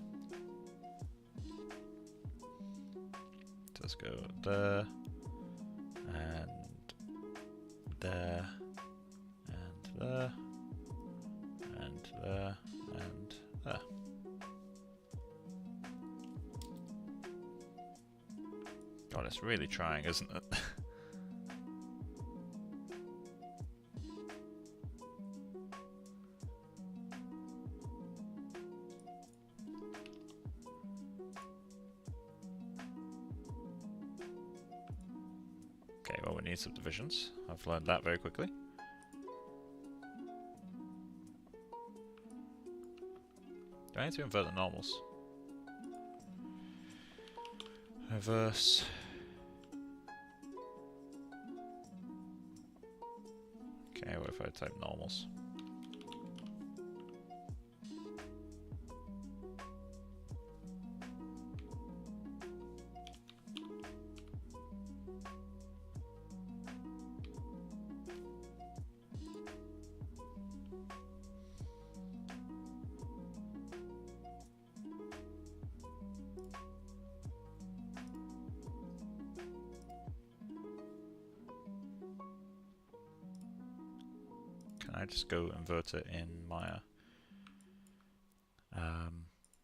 So let's go there, and there, and there, and there, and there. God, it's really trying, isn't it? Okay, well, we need subdivisions. I've learned that very quickly. Do I need to invert the normals? Reverse. Okay, what if I type normals? I just go invert it in Maya.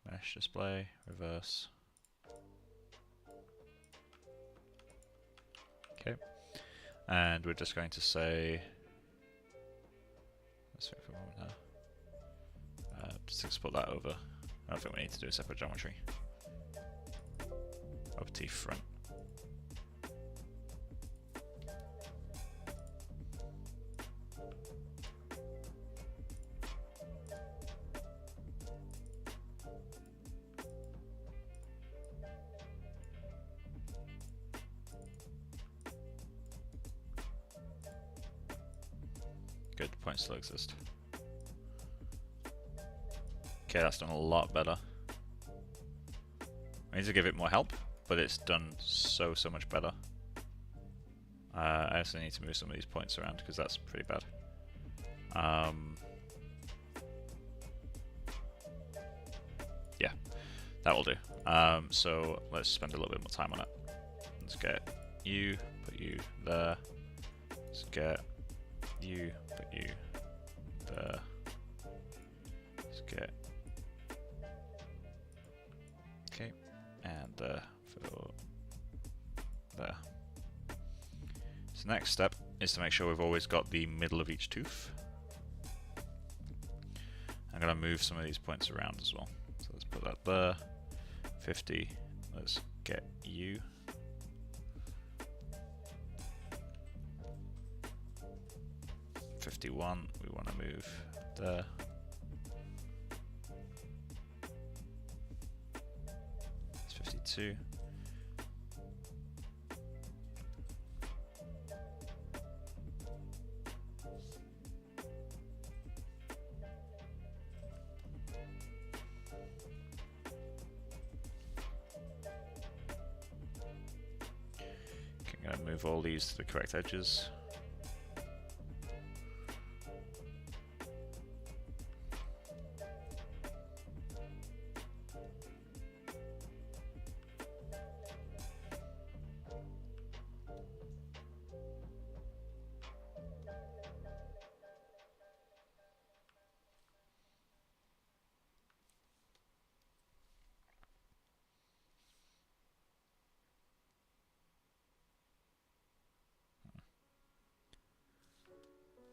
Mesh display, reverse. Okay. And we're just going to say, let's wait for a moment now. Just export that over. I don't think we need to do a separate geometry. Over front. Good, points still exist. Okay, that's done a lot better. I need to give it more help, but it's done so much better. I also need to move some of these points around because that's pretty bad. Yeah, that will do. So let's spend a little bit more time on it. Let's get you, put you there. Let's get you, put you there. Let's get okay, and for there. So next step is to make sure we've always got the middle of each tooth. I'm going to move some of these points around as well. So let's put that there. 50. Let's get you. .51, we want to move there. It's 52. move all these to the correct edges.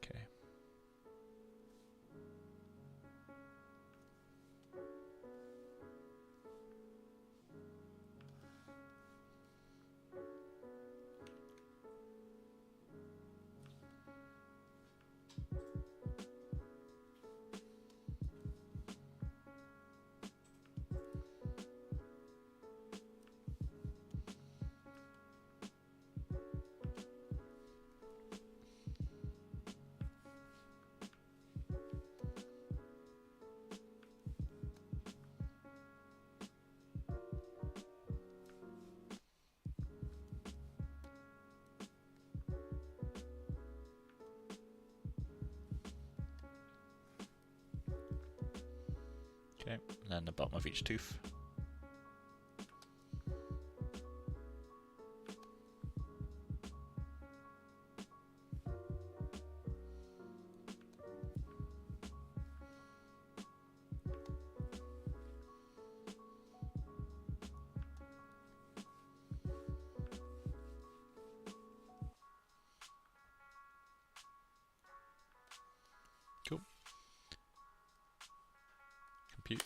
Okay. Okay, and then the bottom of each tooth. Cool. Compute.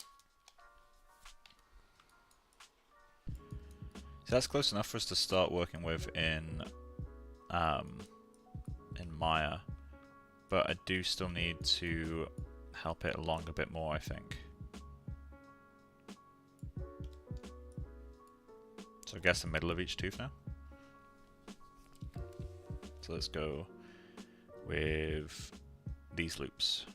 So that's close enough for us to start working with in Maya, but I do still need to help it along a bit more, I think. So I guess the middle of each tooth now. So let's go with these loops.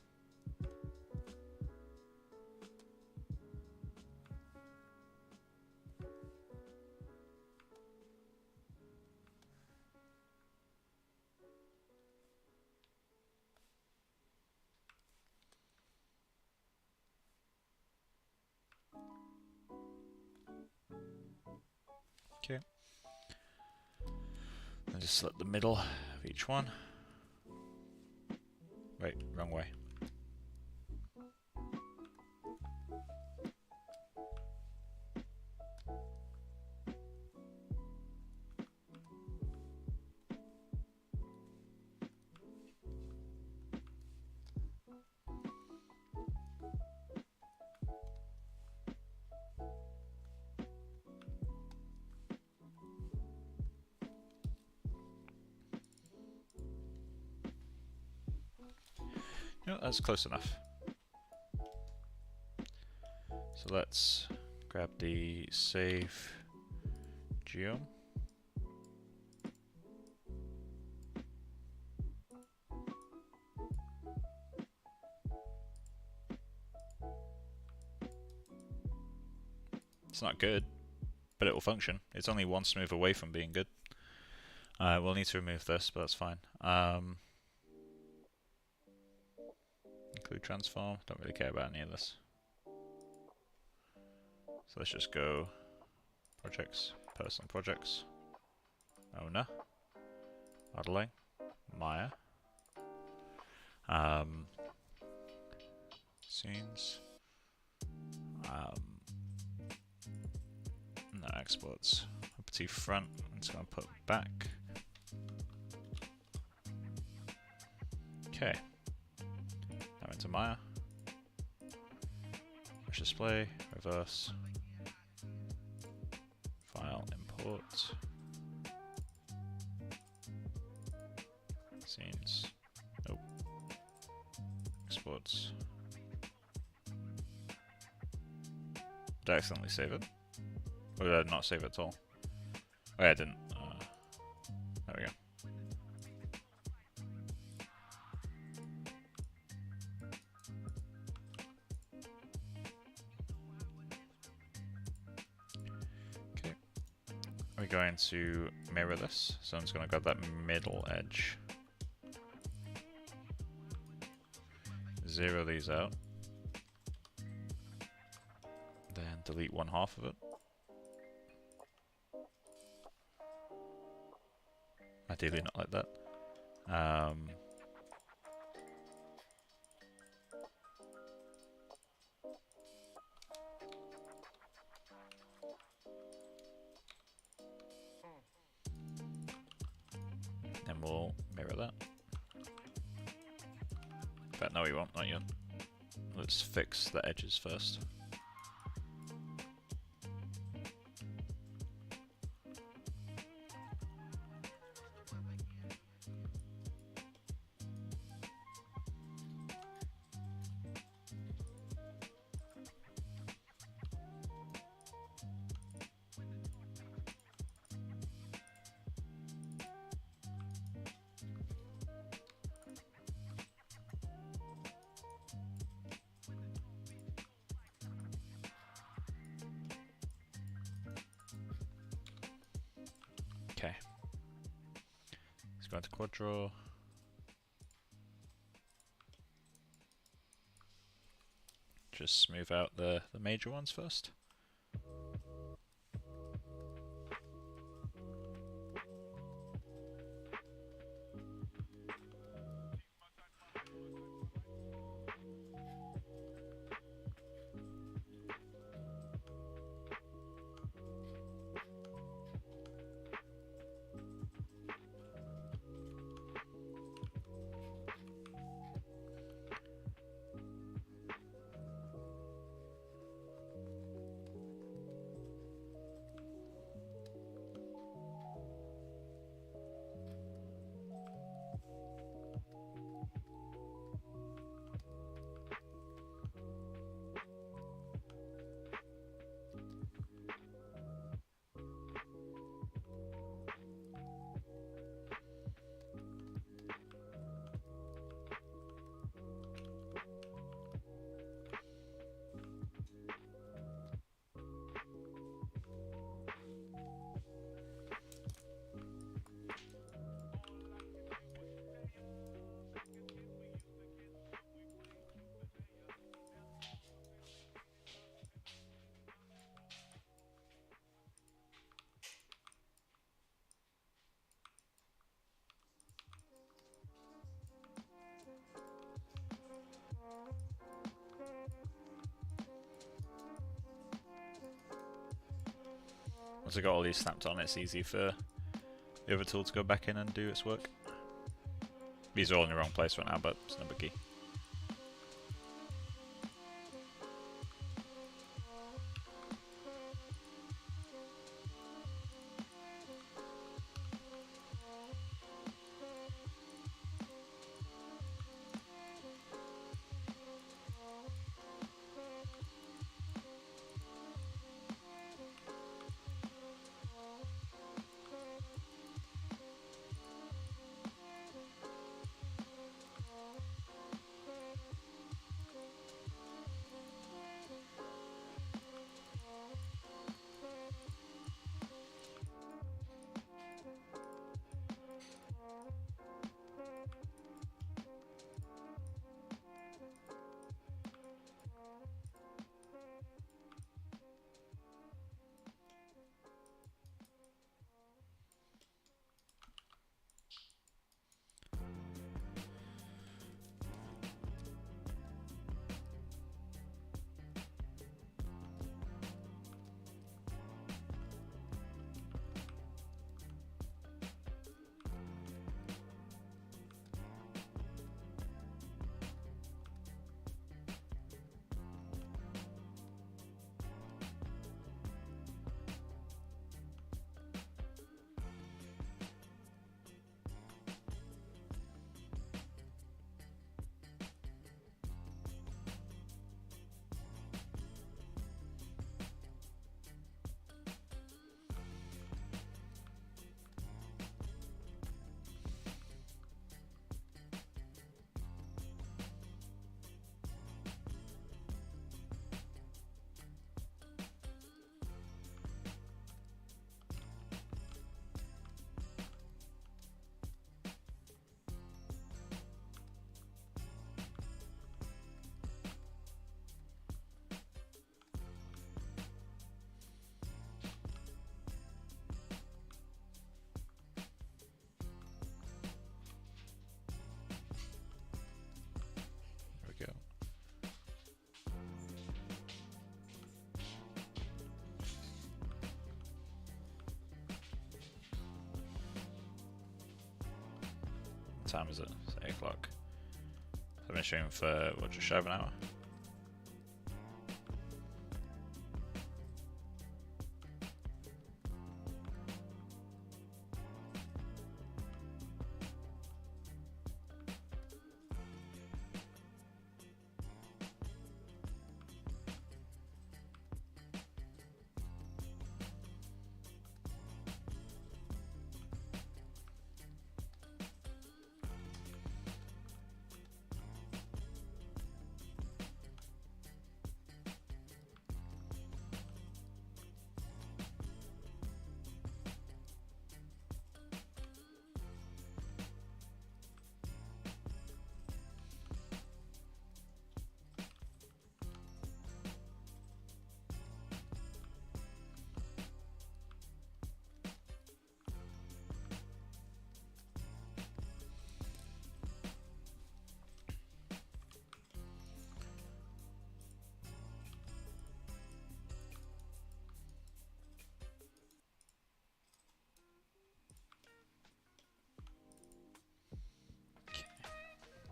Okay. And just select the middle of each one. Wait, wrong way. No, that's close enough. So let's grab the save geom. It's not good, but it will function. It's only one smooth away from being good. We'll need to remove this, but that's fine. Include transform. Don't really care about any of this. So let's just go projects, personal projects, owner, modeling, Maya, scenes, no exports. Property front. I'm just going to put back. Okay. Now into Maya. Push display, reverse, file, import, scenes, nope, exports. Did I accidentally save it? Or did I not save it at all? Oh yeah, I didn't. There we go. we're going to mirror this. So I'm just going to grab that middle edge. Zero these out. Then delete one half of it. Ideally not like that. Then we'll mirror that. But no, we won't, not yet. Let's fix the edges first. Okay. Let's go into quad draw. Just smooth out the major ones first. Once I got all these snapped on, it's easy for the other tool to go back in and do its work. These are all in the wrong place right now, but it's no biggie. time is it? It's 8 o'clock. I've been streaming for, what, just shy of an hour?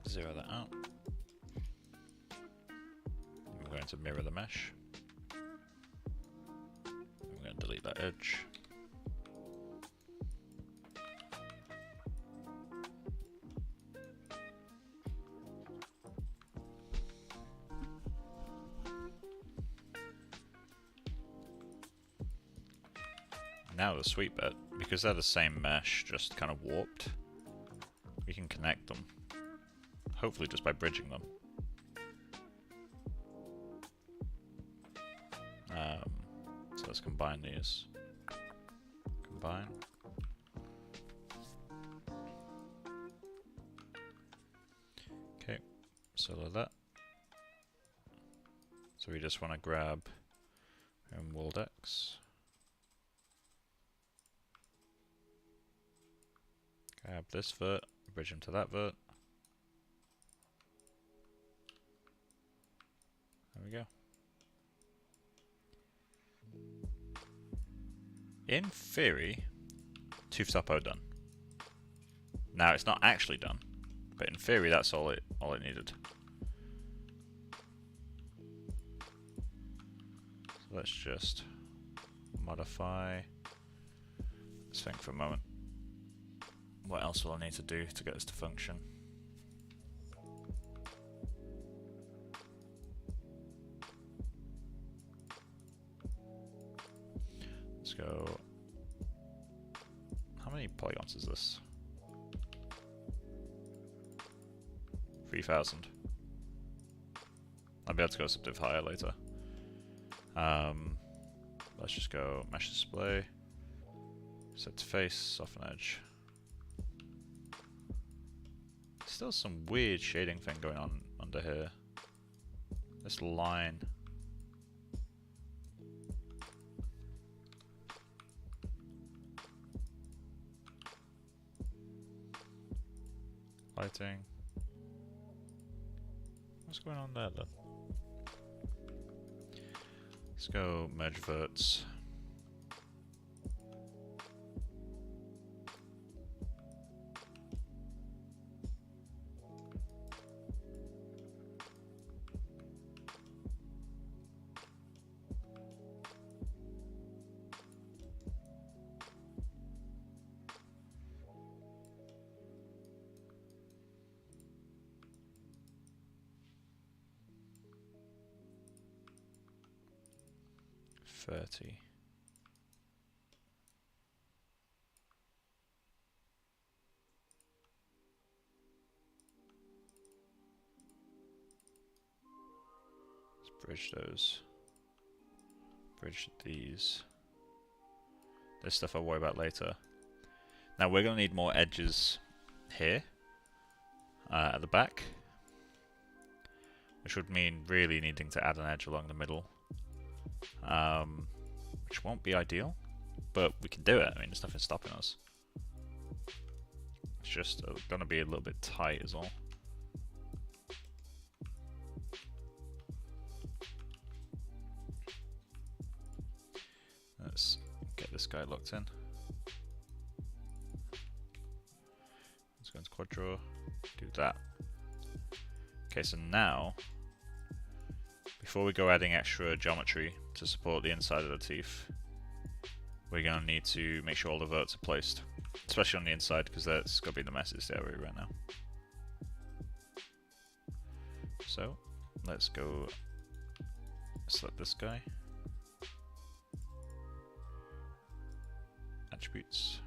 Zero that out. I'm going to mirror the mesh. I'm going to delete that edge. Now the sweet bit, because they're the same mesh, just kind of warped, we can connect them. Hopefully just by bridging them. So let's combine these. Combine. Okay, solo that. So we just want to grab world X. Grab this vert, bridge him to that vert. There we go. In theory, Tooth Topo done. Now it's not actually done, but in theory that's all it needed. So let's just modify. Let's think for a moment. What else will I need to do to get this to function? Let's go. How many polygons is this? 3,000. I'll be able to go a bit higher later. Let's just go mesh display. Set to face, soften edge. Still some weird shading thing going on under here. This line. Lighting. What's going on there then? Let's go merge verts. Let's bridge those. Bridge these. This stuff I'll worry about later. Now we're going to need more edges here at the back, which would mean really needing to add an edge along the middle. Which won't be ideal, but we can do it. I mean, there's nothing stopping us. It's just going to be a little bit tight as well. Let's get this guy locked in. Let's go into quad draw, do that. Okay, so now, before we go adding extra geometry to support the inside of the teeth, we're going to need to make sure all the verts are placed, especially on the inside, because that's going to be the messiest area right now. So, let's go select this guy. Attributes.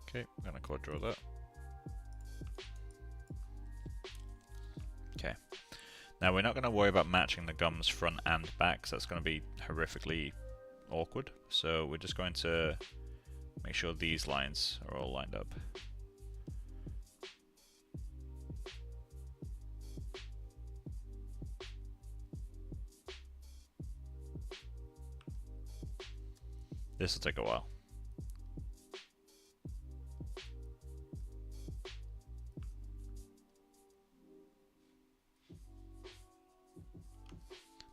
Okay, I'm going to quad draw that. Okay. Now we're not going to worry about matching the gums front and back, so that's going to be horrifically awkward. So we're just going to make sure these lines are all lined up. This will take a while.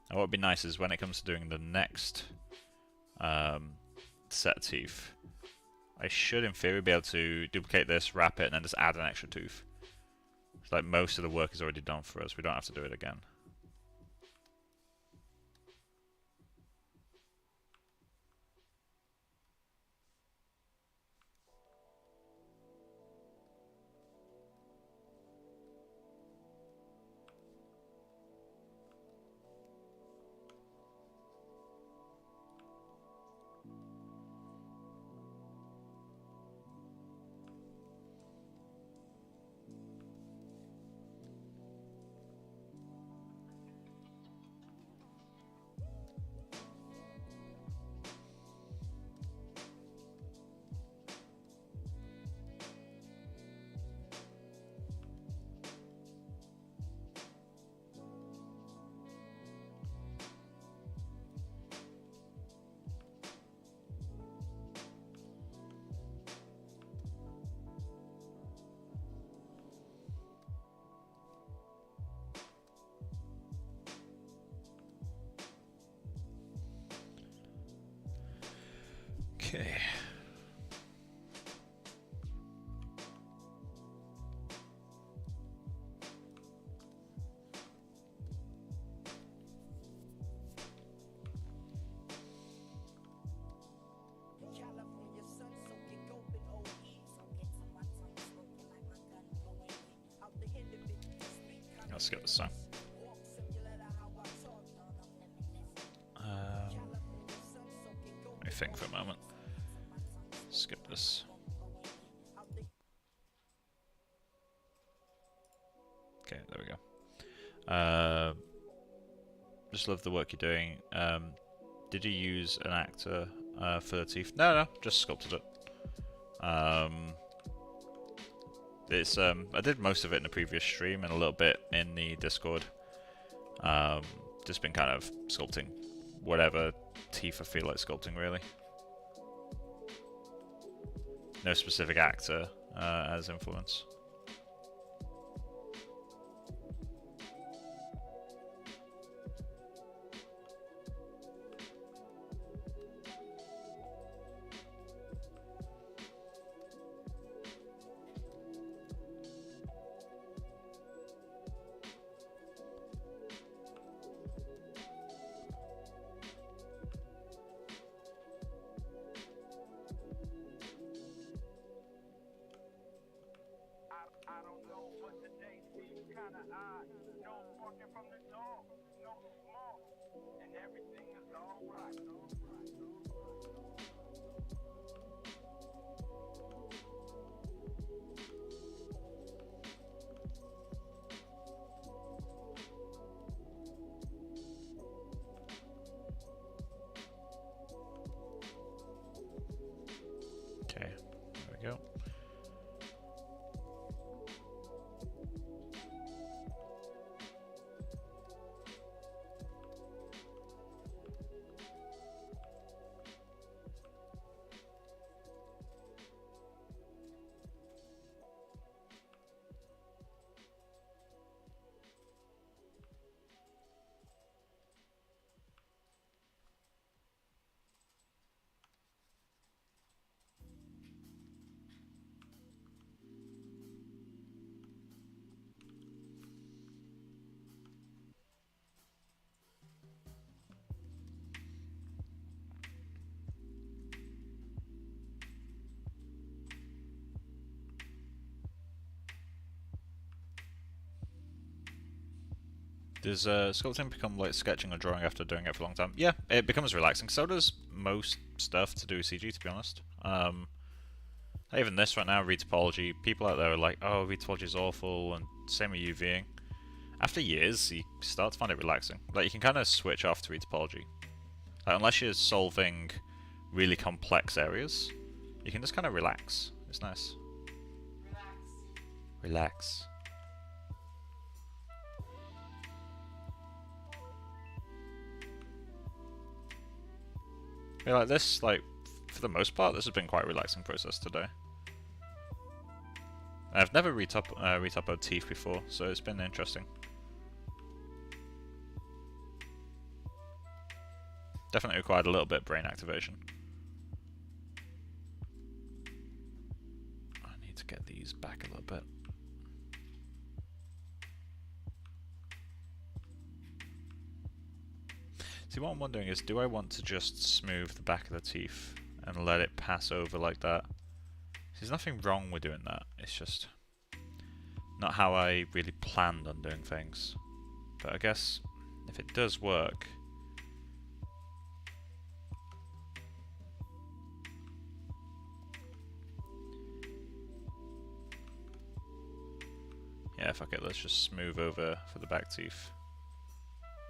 Now what would be nice is when it comes to doing the next set of teeth, I should in theory be able to duplicate this, wrap it, and then just add an extra tooth. It's like most of the work is already done for us, we don't have to do it again. Okay. Let's skip this song. Let me think for a moment. Skip this. Okay, there we go. Just love the work you're doing. Did you use an actor for the teeth? No, just sculpted it. It's I did most of it in the previous stream and a little bit in the Discord. Just been kind of sculpting whatever teeth I feel like sculpting, really. No specific actor as influence. Okay, there we go. Does sculpting become like sketching or drawing after doing it for a long time? Yeah, it becomes relaxing. So does most stuff to do with CG, to be honest. Even this right now, retopology, people out there are like, oh, retopology is awful, and same with UVing. After years, you start to find it relaxing. Like, you can kind of switch off to retopology. Like, unless you're solving really complex areas, you can just kind of relax. It's nice. Relax. Yeah, like this, like, for the most part, this has been quite a relaxing process today. I've never retopoed teeth before, so it's been interesting. Definitely required a little bit of brain activation. I need to get these back a little bit. See, what I'm wondering is, do I want to just smooth the back of the teeth and let it pass over like that? There's nothing wrong with doing that, it's just not how I really planned on doing things. But I guess if it does work, yeah, fuck it, let's just smooth over for the back teeth.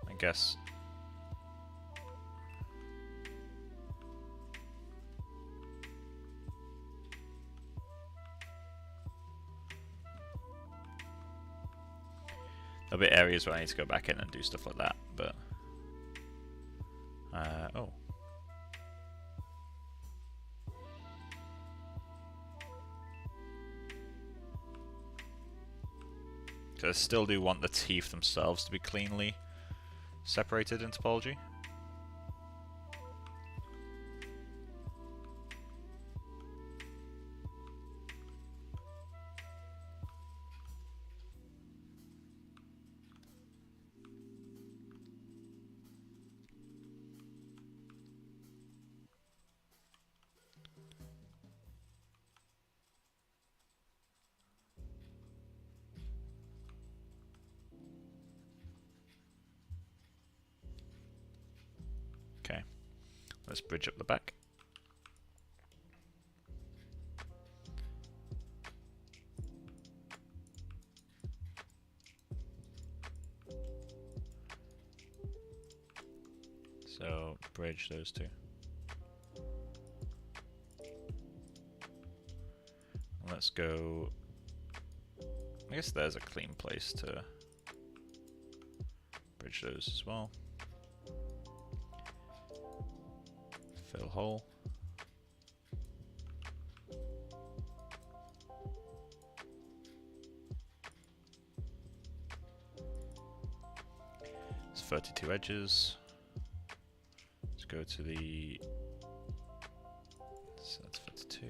I guess. There'll be areas where I need to go back in and do stuff like that, but... oh. So I still do want the teeth themselves to be cleanly separated in topology. Okay, let's bridge up the back. So, bridge those two. Let's go... I guess there's a clean place to bridge those as well. Fill hole. It's 32 edges. Let's go to the... So that's 32.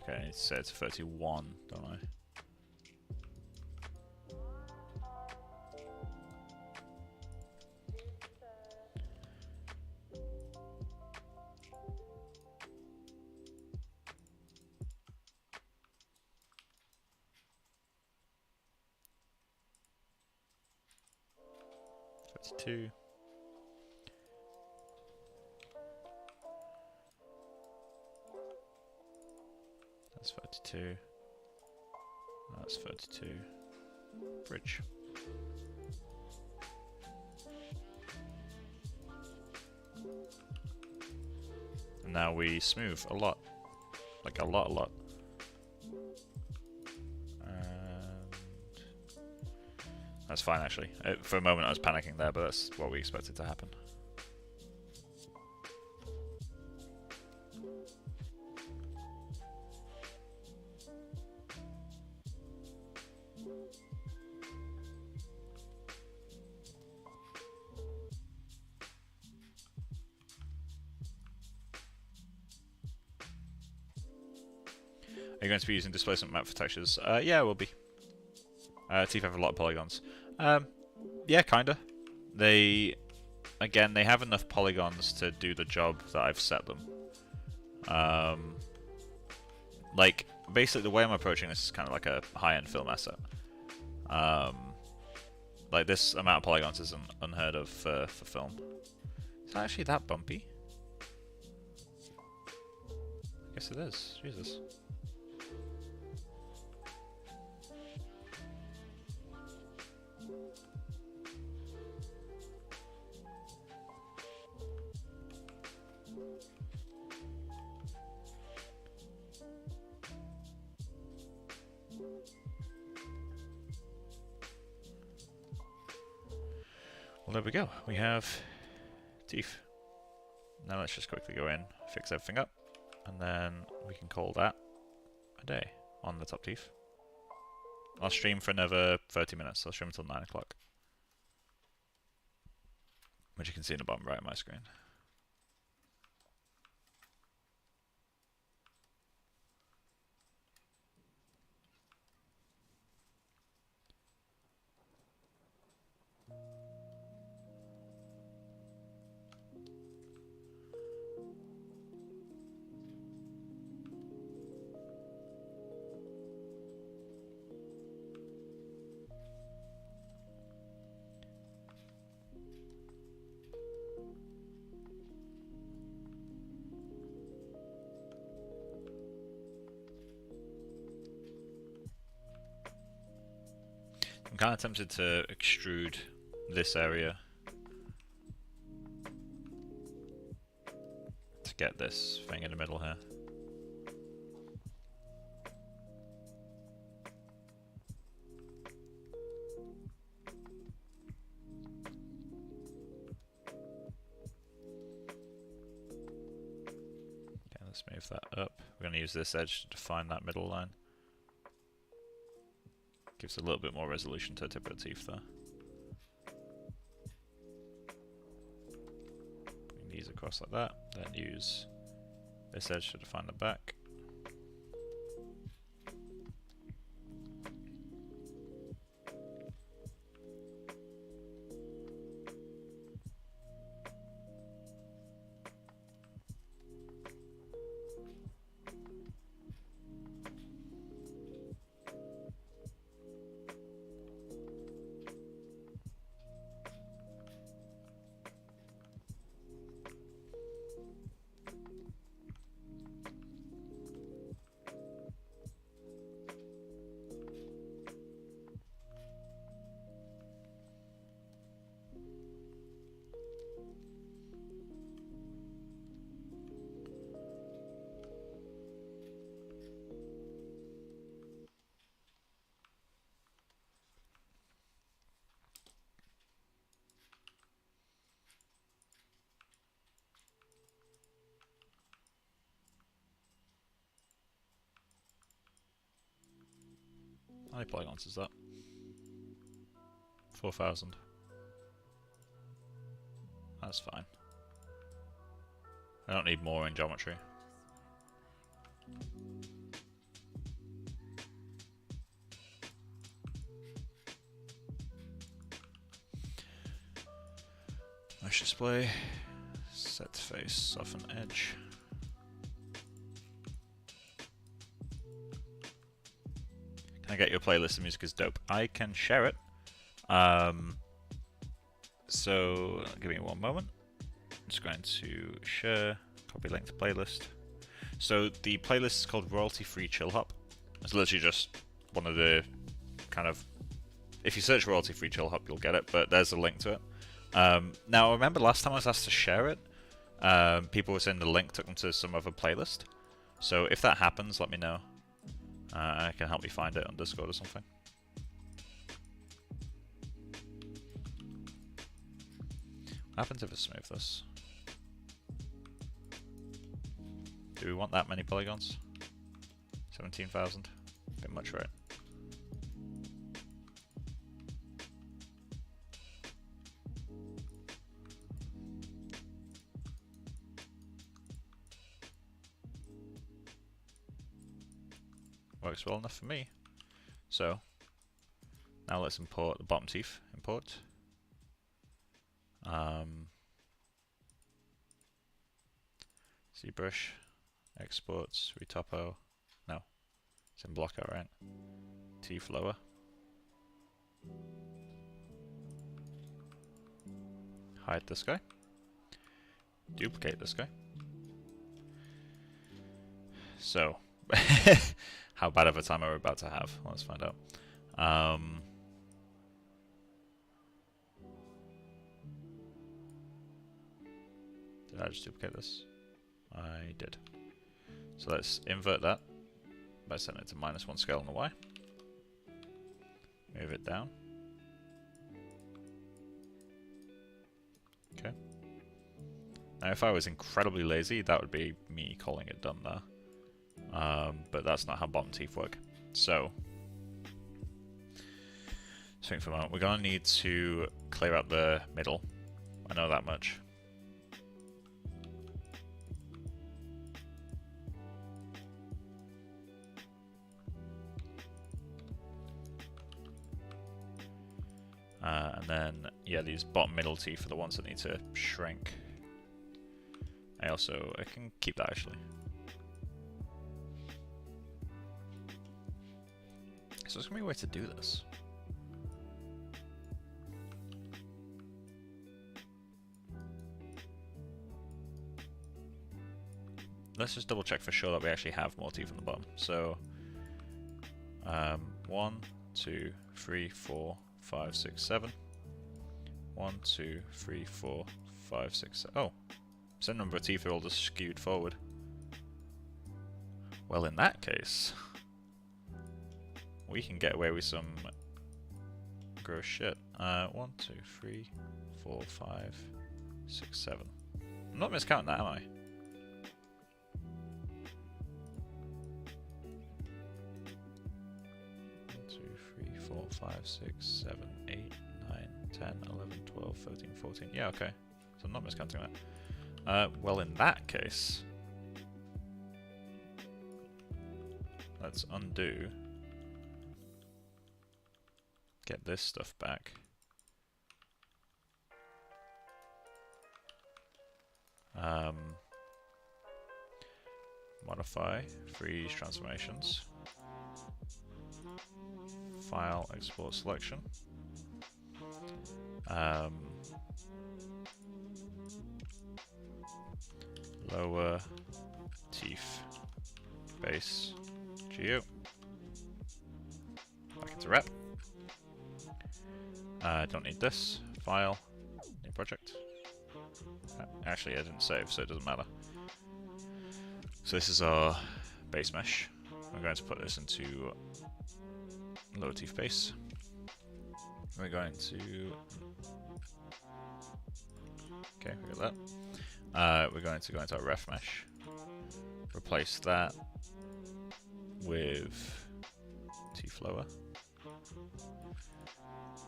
Okay, I need to set it to 31, don't I? Two. That's 32. That's 32. Bridge. And now we smooth a lot. Like a lot. And that's fine actually. For a moment I was panicking there, but that's what we expected to happen. Are you going to be using displacement map for textures? Yeah, we'll be. Teeth have a lot of polygons. Yeah, kinda. They have enough polygons to do the job that I've set them. Like, basically the way I'm approaching this is kind of like a high-end film asset. Like, this amount of polygons isn't unheard of for film. Is that actually that bumpy? I guess it is. Jesus. Well, there we go. We have teeth. Now let's just quickly go in, fix everything up, and then we can call that a day on the top teeth. I'll stream for another 30 minutes. I'll stream until 9 o'clock. Which you can see in the bottom right of my screen. I'm kind of tempted to extrude this area to get this thing in the middle here. Okay, let's move that up. We're going to use this edge to define that middle line. Gives a little bit more resolution to the tip of the teeth there. Bring these across like that, then use this edge to define the back. How many polygons is that? 4,000. That's fine. I don't need more in geometry. Mesh display. Set face, soften edge. Can I get your playlist? The music is dope. I can share it. So give me one moment. I'm just going to share, copy link to playlist. So the playlist is called Royalty Free Chill Hop. It's literally just one of the kind of, if you search Royalty Free Chill Hop, you'll get it, but there's a link to it. Now I remember last time I was asked to share it, people were saying the link took them to some other playlist. So if that happens, let me know. I can help you find it on Discord or something. What happens if I smooth this? Do we want that many polygons? 17,000? Bit much, right? works well enough for me. So now let's import the bottom teeth. Import. ZBrush, exports, retopo. No, it's in blocker, right? Teeth lower. Hide this guy. Duplicate this guy. So, how bad of a time are we about to have? Let's find out. Did I just duplicate this? I did. So let's invert that by setting it to -1 scale on the Y. Move it down. Okay. Now if I was incredibly lazy, that would be me calling it done there. But that's not how bottom teeth work. So, think for a moment. We're going to need to clear out the middle. I know that much. And then, yeah, these bottom middle teeth are the ones that need to shrink. I can keep that actually. So there's going to be a way to do this. Let's just double check for sure that we actually have more teeth on the bottom. So, 1, 2, 3, 4, 5, 6, 7. 1, 2, 3, 4, 5, 6, 7. Oh, same number of teeth are all just skewed forward. Well, in that case, we can get away with some gross shit. 1, 2, 3, 4, 5, 6, 7. I'm not miscounting that, am I? 4, 5, 6, 7, 8, 9, 10, 11, 12, 13, 14. Yeah, okay. So I'm not miscounting that. Well, in that case, let's undo. Get this stuff back. Modify, freeze transformations. File, export selection. Lower teeth base geo. Back into rep. Don't need this. File, new project. Actually, I didn't save, so it doesn't matter. So this is our base mesh. I'm going to put this into lower teeth base. We're going to... Okay, we got that. We're going to go into our ref mesh. Replace that with teeth lower.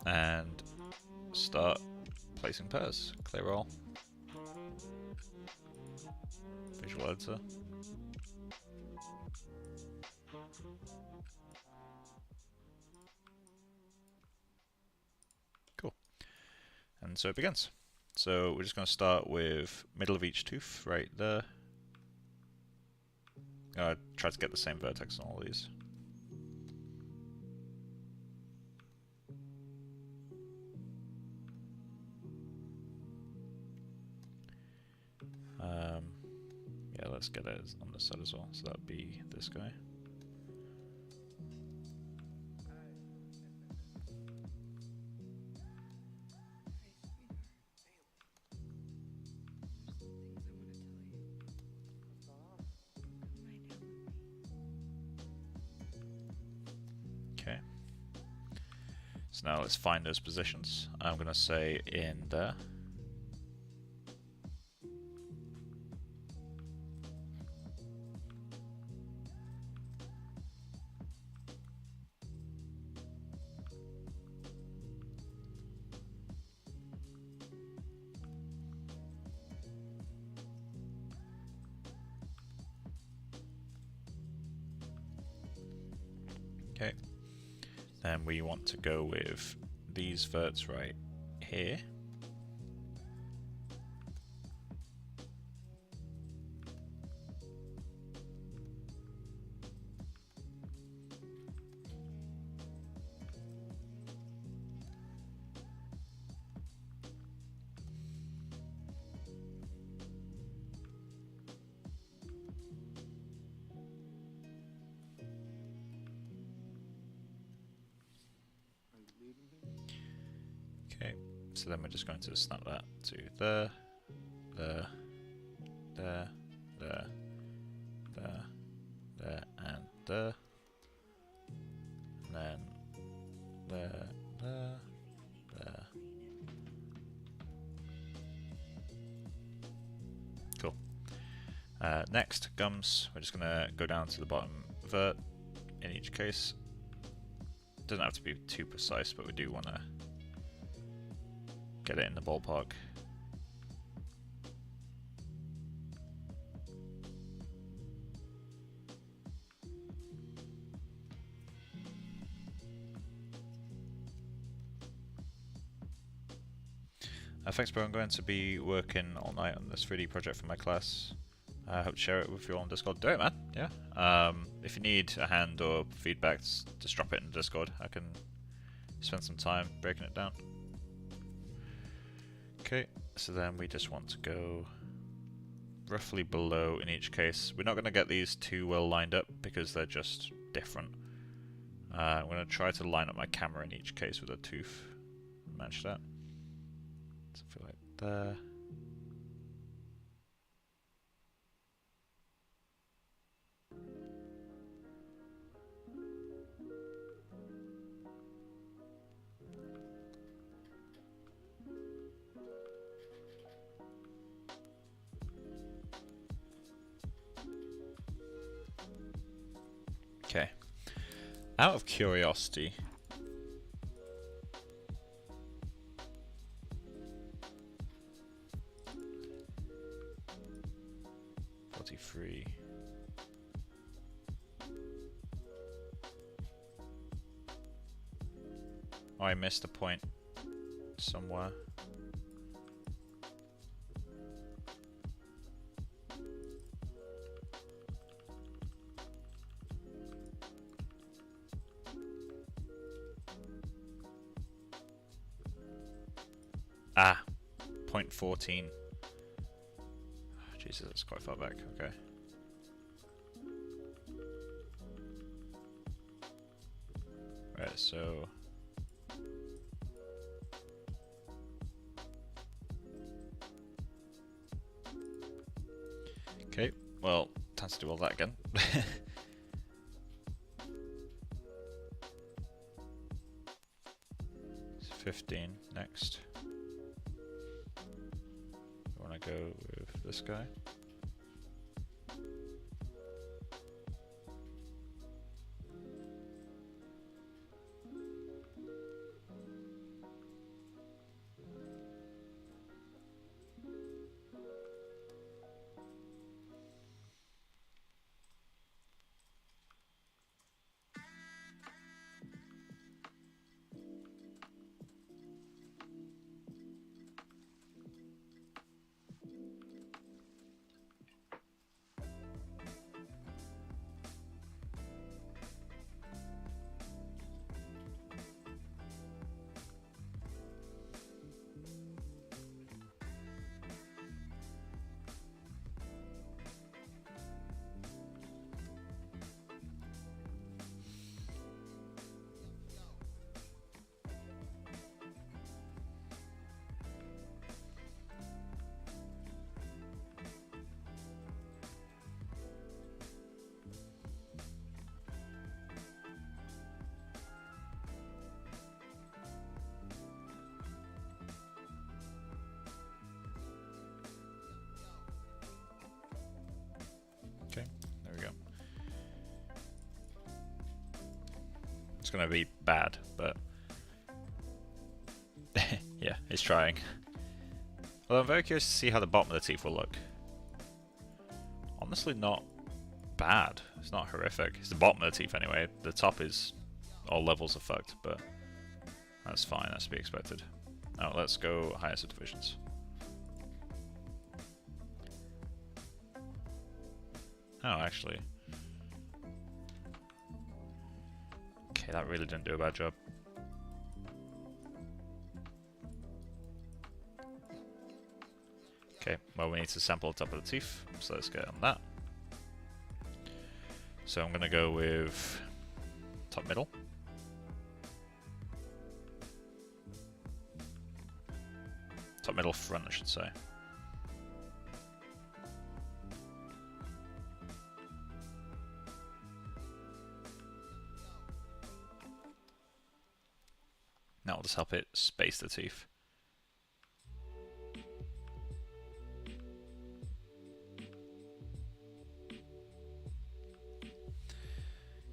And start placing pairs. Clear all. Visual editor. Cool. And so it begins. So we're just going to start with middle of each tooth right there. Try to get the same vertex on all these. Yeah, let's get it on this side as well. So that would be this guy. Okay. So now let's find those positions. I'm going to say in there. Okay. Then we want to go with these verts right here. Okay, so then we're just going to snap that to there, there, there, there, there, there, and there. And then there, there, there. Cool. Next, gums. We're just going to go down to the bottom vert in each case. Doesn't have to be too precise, but we do want to get it in the ballpark. Thanks, bro. I'm going to be working all night on this 3D project for my class. I hope to share it with you all on Discord. Do it, man. Yeah. If you need a hand or feedback, just drop it in Discord. I can spend some time breaking it down. Okay, so then we just want to go roughly below in each case. We're not going to get these too well lined up because they're just different. I'm going to try to line up my camera in each case with a tooth. Match that. Something like there. Okay. Out of curiosity, free. Oh, I missed a point somewhere. Ah, point 14. Jesus, that's quite far back. Okay. Right, so okay, well, time to do all that again. 15 next. I want to go with this guy. Okay, there we go. It's gonna be bad, but yeah, it's trying. Although I'm very curious to see how the bottom of the teeth will look. Honestly, not bad. It's not horrific. It's the bottom of the teeth anyway. The top is all levels are fucked, but that's fine, that's to be expected. Now let's go higher subdivisions. Oh, actually. Okay, that really didn't do a bad job. Okay, well, we need to sample the top of the teeth, so let's get on that. So I'm going to go with top middle. Top middle front, I should say. That will just help it space the teeth.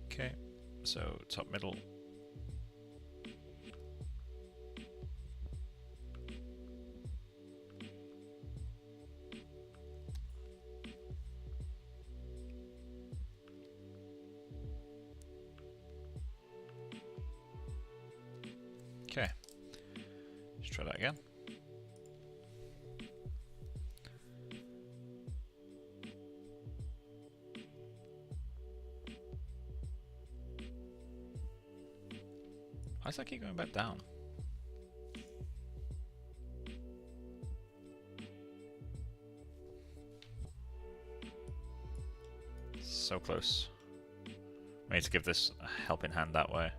Okay, so top middle. Okay, let's try that again. Why does that keep going back down? So close. We need to give this a helping hand that way.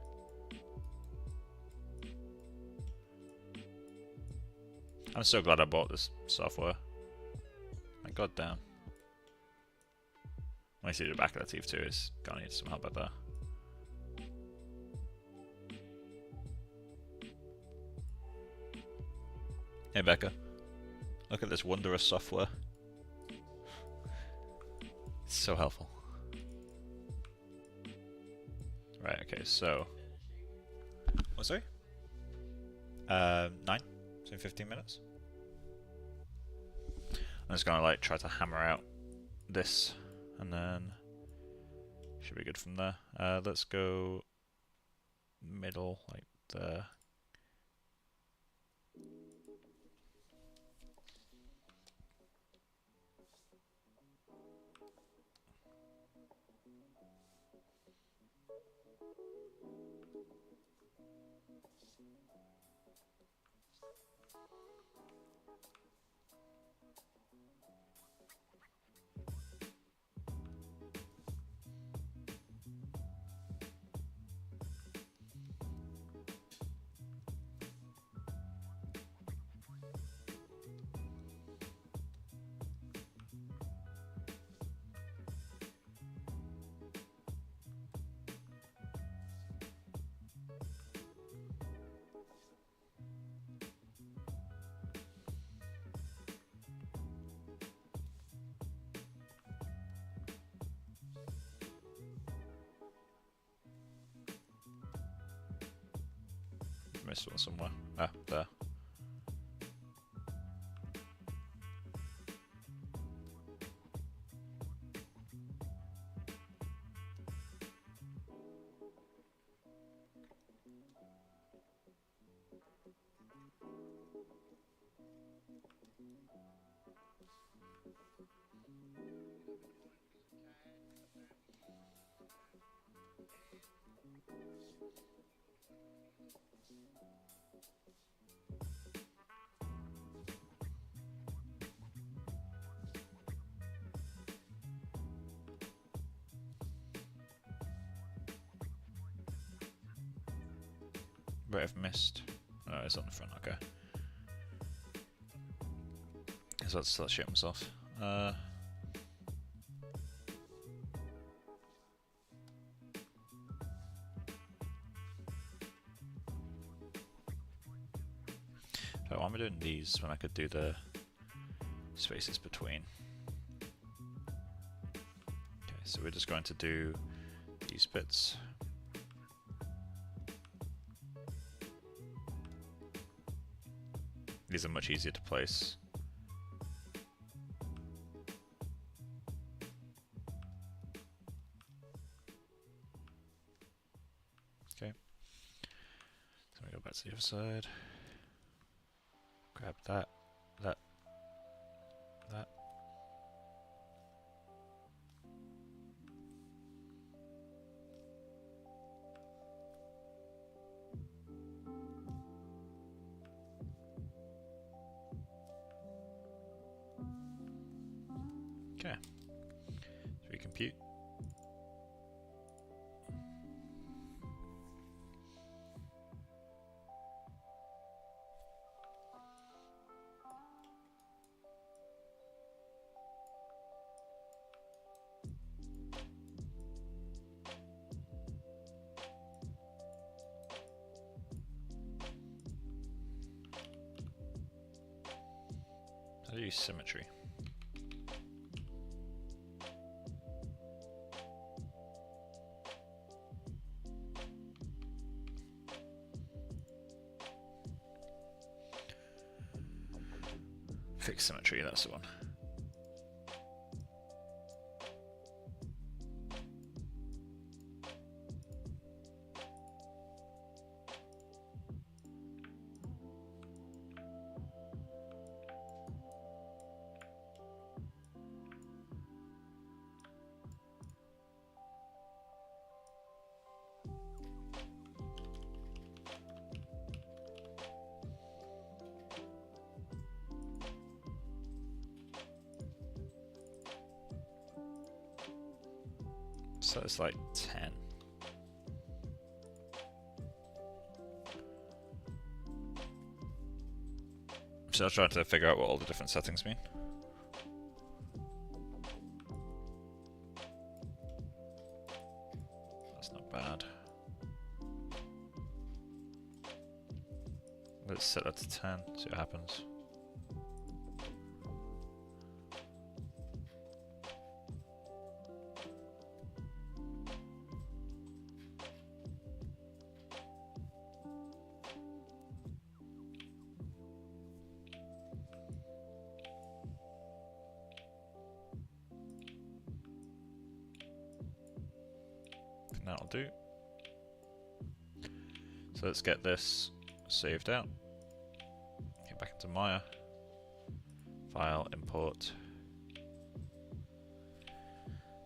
I'm so glad I bought this software. My god damn. I see the back of the teeth too, it's gonna need some help at that. Hey Becca, look at this wondrous software. It's so helpful. Right, okay, so... Oh, sorry? 9? So in 15 minutes? I'm just gonna like try to hammer out this, and then should be good from there. Let's go middle, like there. Missed one somewhere. Ah, there. But I've missed. Oh, it's on the front, okay. So let's shit myself. So why am I doing these when I could do the spaces between? Okay, so we're just going to do these bits. These are much easier to place. Okay, Go back to the other side. Grab that, that. Okay. So we compute. How do you use symmetry? Fixed symmetry, that's the one. So it's like 10. So I was trying to figure out what all the different settings mean. That's not bad. Let's set that to 10, see what happens. That'll do. So let's get this saved out. Get back into Maya. File, import.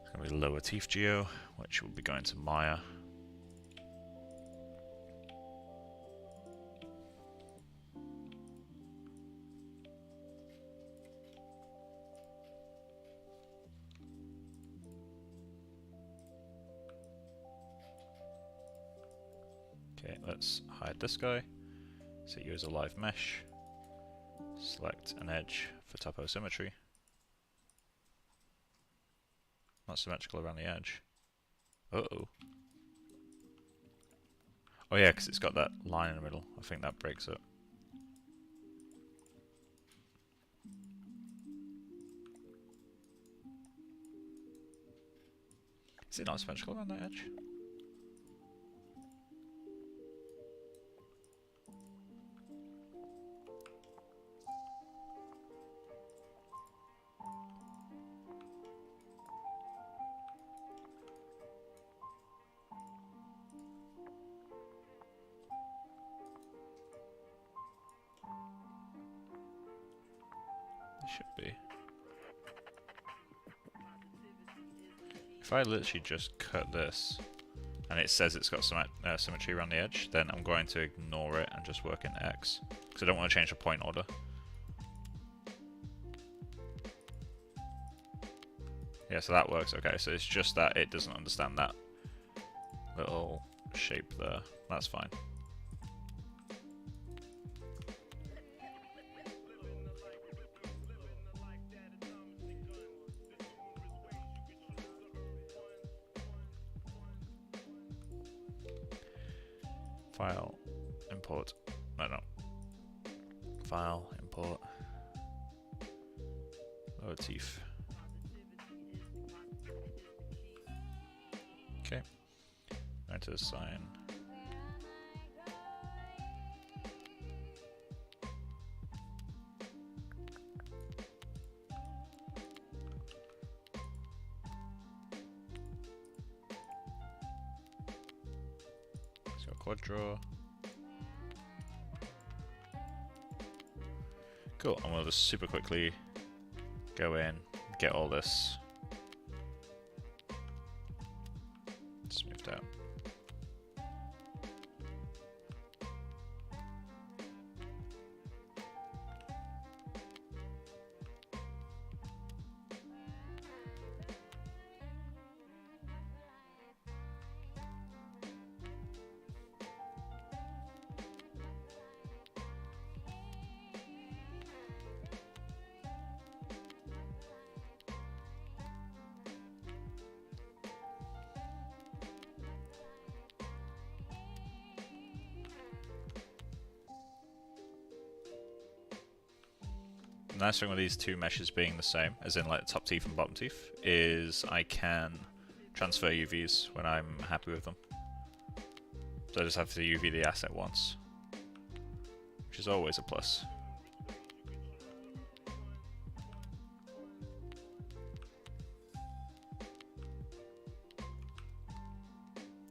It's going to be lower teeth geo, which will be going to Maya. Okay, let's hide this guy. Set you as a live mesh. Select an edge for topo symmetry. Not symmetrical around the edge. Uh-oh. Oh yeah, because it's got that line in the middle. I think that breaks it. Is it not symmetrical around that edge? It should be. If I literally just cut this, and it says it's got some symmetry around the edge, then I'm going to ignore it and just work in X, because I don't want to change the point order. Yeah, so that works okay. So it's just that it doesn't understand that little shape there. That's fine. File, import, no. File, import, lower teeth. Okay, going to assign. So quad draw. Cool, and we'll just super quickly go in, get all this smoothed out. The nice thing with these two meshes being the same, as in like the top teeth and bottom teeth, is I can transfer UVs when I'm happy with them. So I just have to UV the asset once, which is always a plus.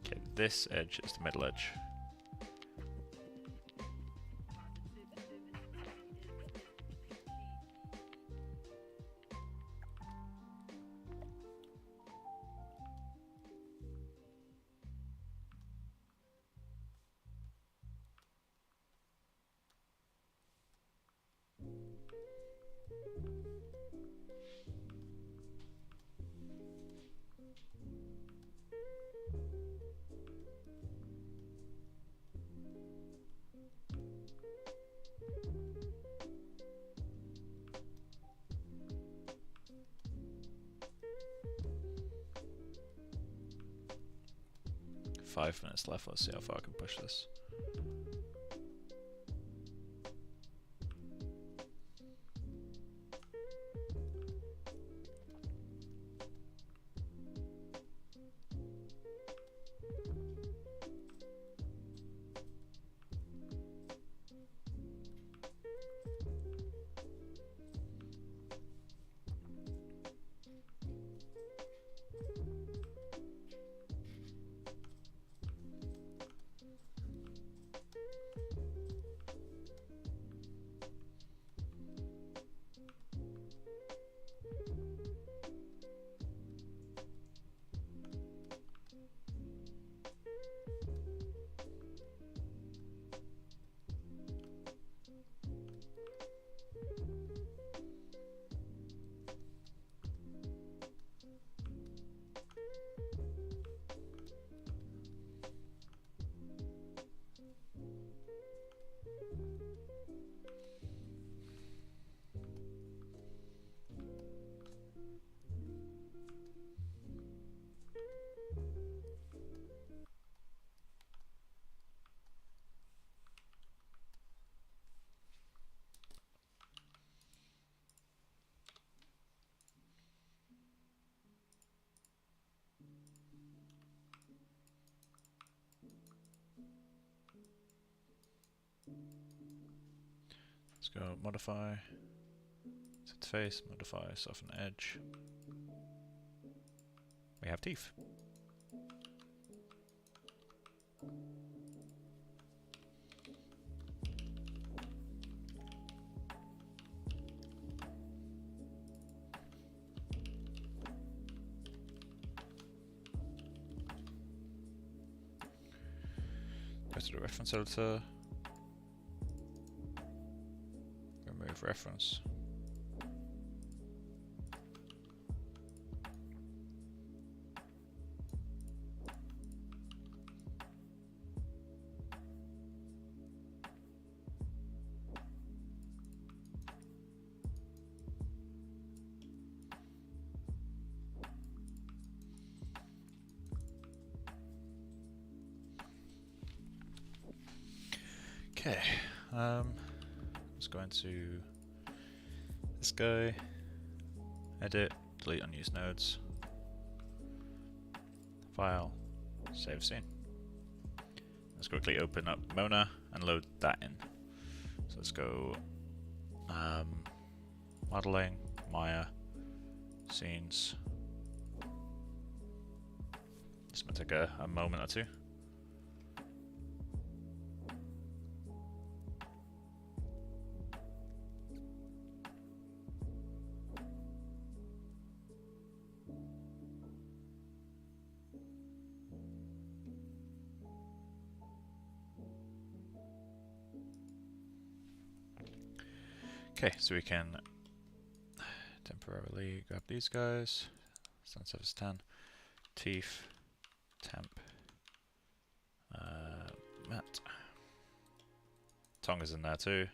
Okay, this edge is the middle edge. Five minutes left, let's see how far I can push this. Let's go modify, set face, modify, soften edge. We have teeth. Go to the reference editor. Remove reference. Okay, let's go into this guy, edit, delete unused nodes, file, save scene. Let's quickly open up Mona and load that in. So let's go modeling, Maya, scenes. This might take a moment or two. Okay, so we can temporarily grab these guys. Sun surface 10, teeth, temp, mat. Tongue is in there too.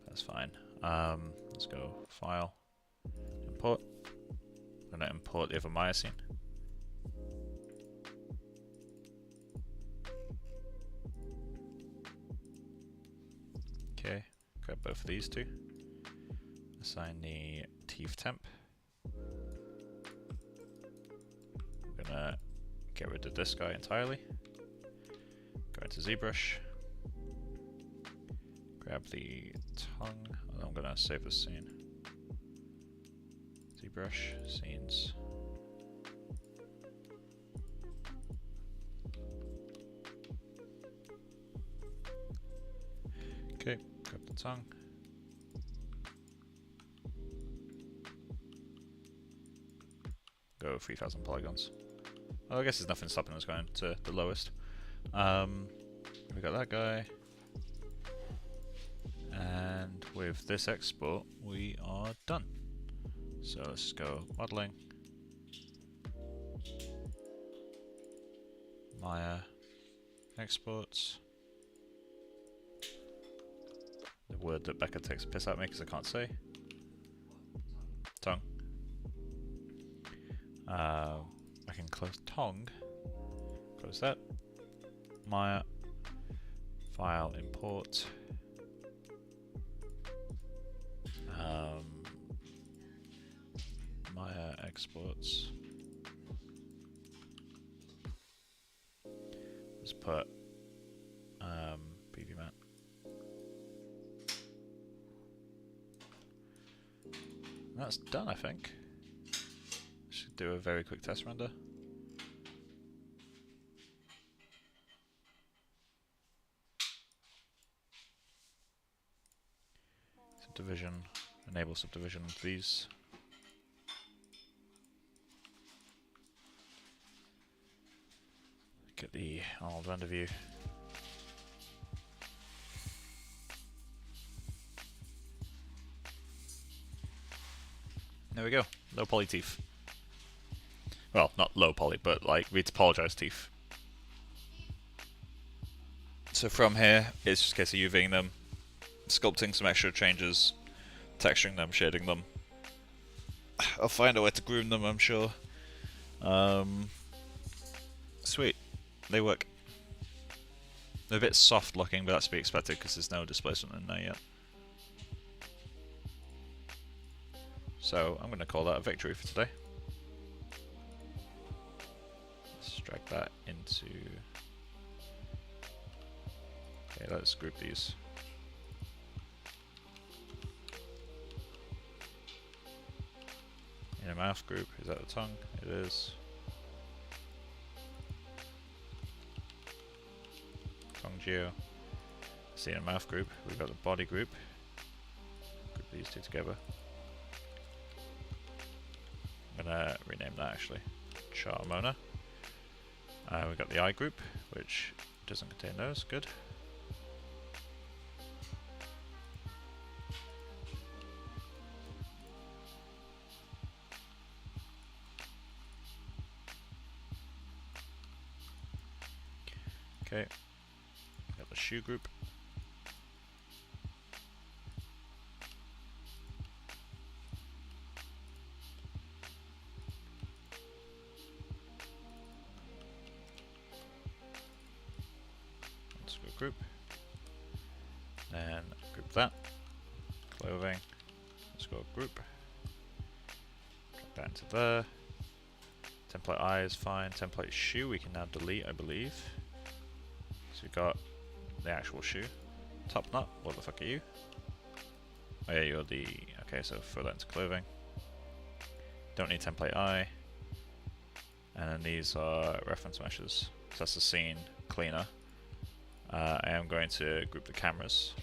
That's fine. Let's go file, import. I'm gonna import the other myosine. Okay, grab both of these two. Assign the teeth temp. I'm gonna get rid of this guy entirely. Go into ZBrush. Grab the tongue. And I'm gonna save this scene. ZBrush, scenes. Okay, grab the tongue. Go 3000 polygons. Well, I guess there's nothing stopping us going to the lowest. We got that guy. And with this export, we are done. So let's go modeling. Maya exports. The word that Becca takes a piss at me because I can't say. Tongue. I can close tongue. Close that. Maya. File import. Maya exports. Let's put PV mat. That's done, I think. Should do a very quick test render. Subdivision, enable subdivision of these. Get the Arnold render view. There we go, low poly teeth. Well, not low poly, but like retopologized teeth. So from here, it's just a case of UVing them, sculpting some extra changes, texturing them, shading them. I'll find a way to groom them, I'm sure. Sweet, they work. They're a bit soft looking, but that's to be expected because there's no displacement in there yet. So I'm going to call that a victory for today. Let's drag that into... Okay, let's group these. In a mouth group, is that the tongue? It is. Tongue geo. See in a mouth group, we've got the body group. Group these two together. I'm gonna rename that actually. Charmona. We've got the eye group, which doesn't contain those, good. Okay, got the shoe group. Let's go group. Then group that. Clothing. Let's go group. Drag that into there. Template eye is fine. Template shoe we can now delete, I believe. So we've got the actual shoe. Top knot, what the fuck are you? Oh yeah, you're the... Okay, so throw that into clothing. Don't need template eye. And then these are reference meshes. So that's the scene cleaner. I am going to group the cameras.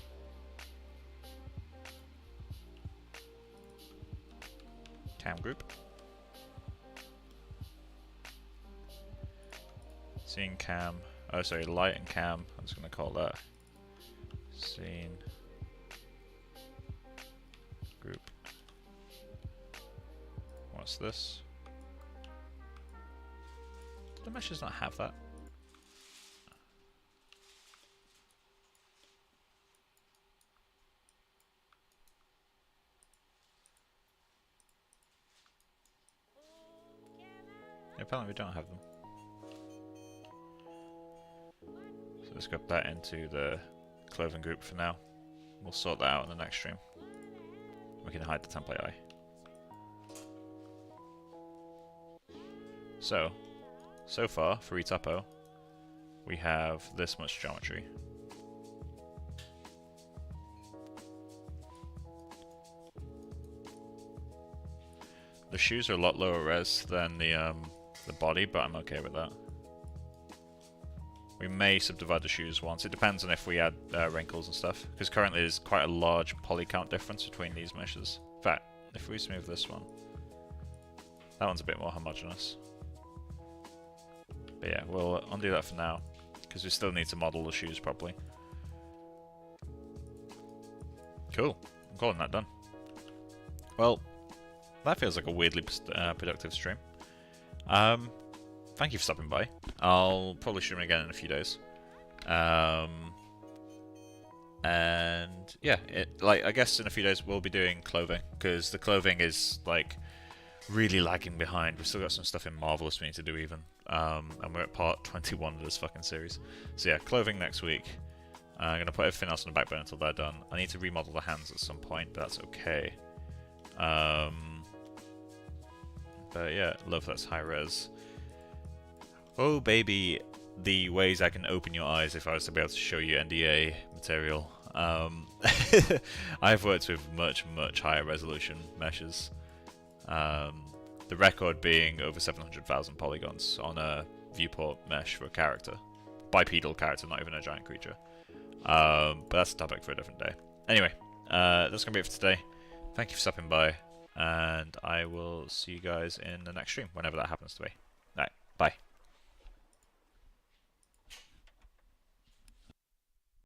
Cam group. Scene cam. Oh, sorry, light and cam. I'm just going to call that scene What's this? Do the meshes not have that? Yeah, apparently we don't have them. So let's get that into the clothing group for now. We'll sort that out in the next stream. We can hide the template eye. So far for Etapo, we have this much geometry. The shoes are a lot lower res than the body, but I'm okay with that. We may subdivide the shoes once. It depends on if we add wrinkles and stuff, because currently there's quite a large poly count difference between these meshes. In fact, if we smooth this one, that one's a bit more homogeneous. But yeah, we'll undo that for now, because we still need to model the shoes properly. Cool. I'm calling that done. Well, that feels like a weirdly productive stream. Thank you for stopping by. I'll probably stream again in a few days. And yeah, I guess in a few days we'll be doing clothing, because the clothing is like really lagging behind. We've still got some stuff in Marvelous we need to do even. And we're at part 21 of this fucking series. So yeah, clothing next week. I'm going to put everything else on the back burner until they're done. I need to remodel the hands at some point, but that's okay. But yeah, love that's high res. Oh baby, the ways I can open your eyes if I was to be able to show you NDA material. I've worked with much higher resolution meshes. The record being over 700,000 polygons on a viewport mesh for a character. Bipedal character, not even a giant creature. But that's a topic for a different day. Anyway, that's going to be it for today. Thank you for stopping by, and I will see you guys in the next stream, whenever that happens to be. Alright, bye.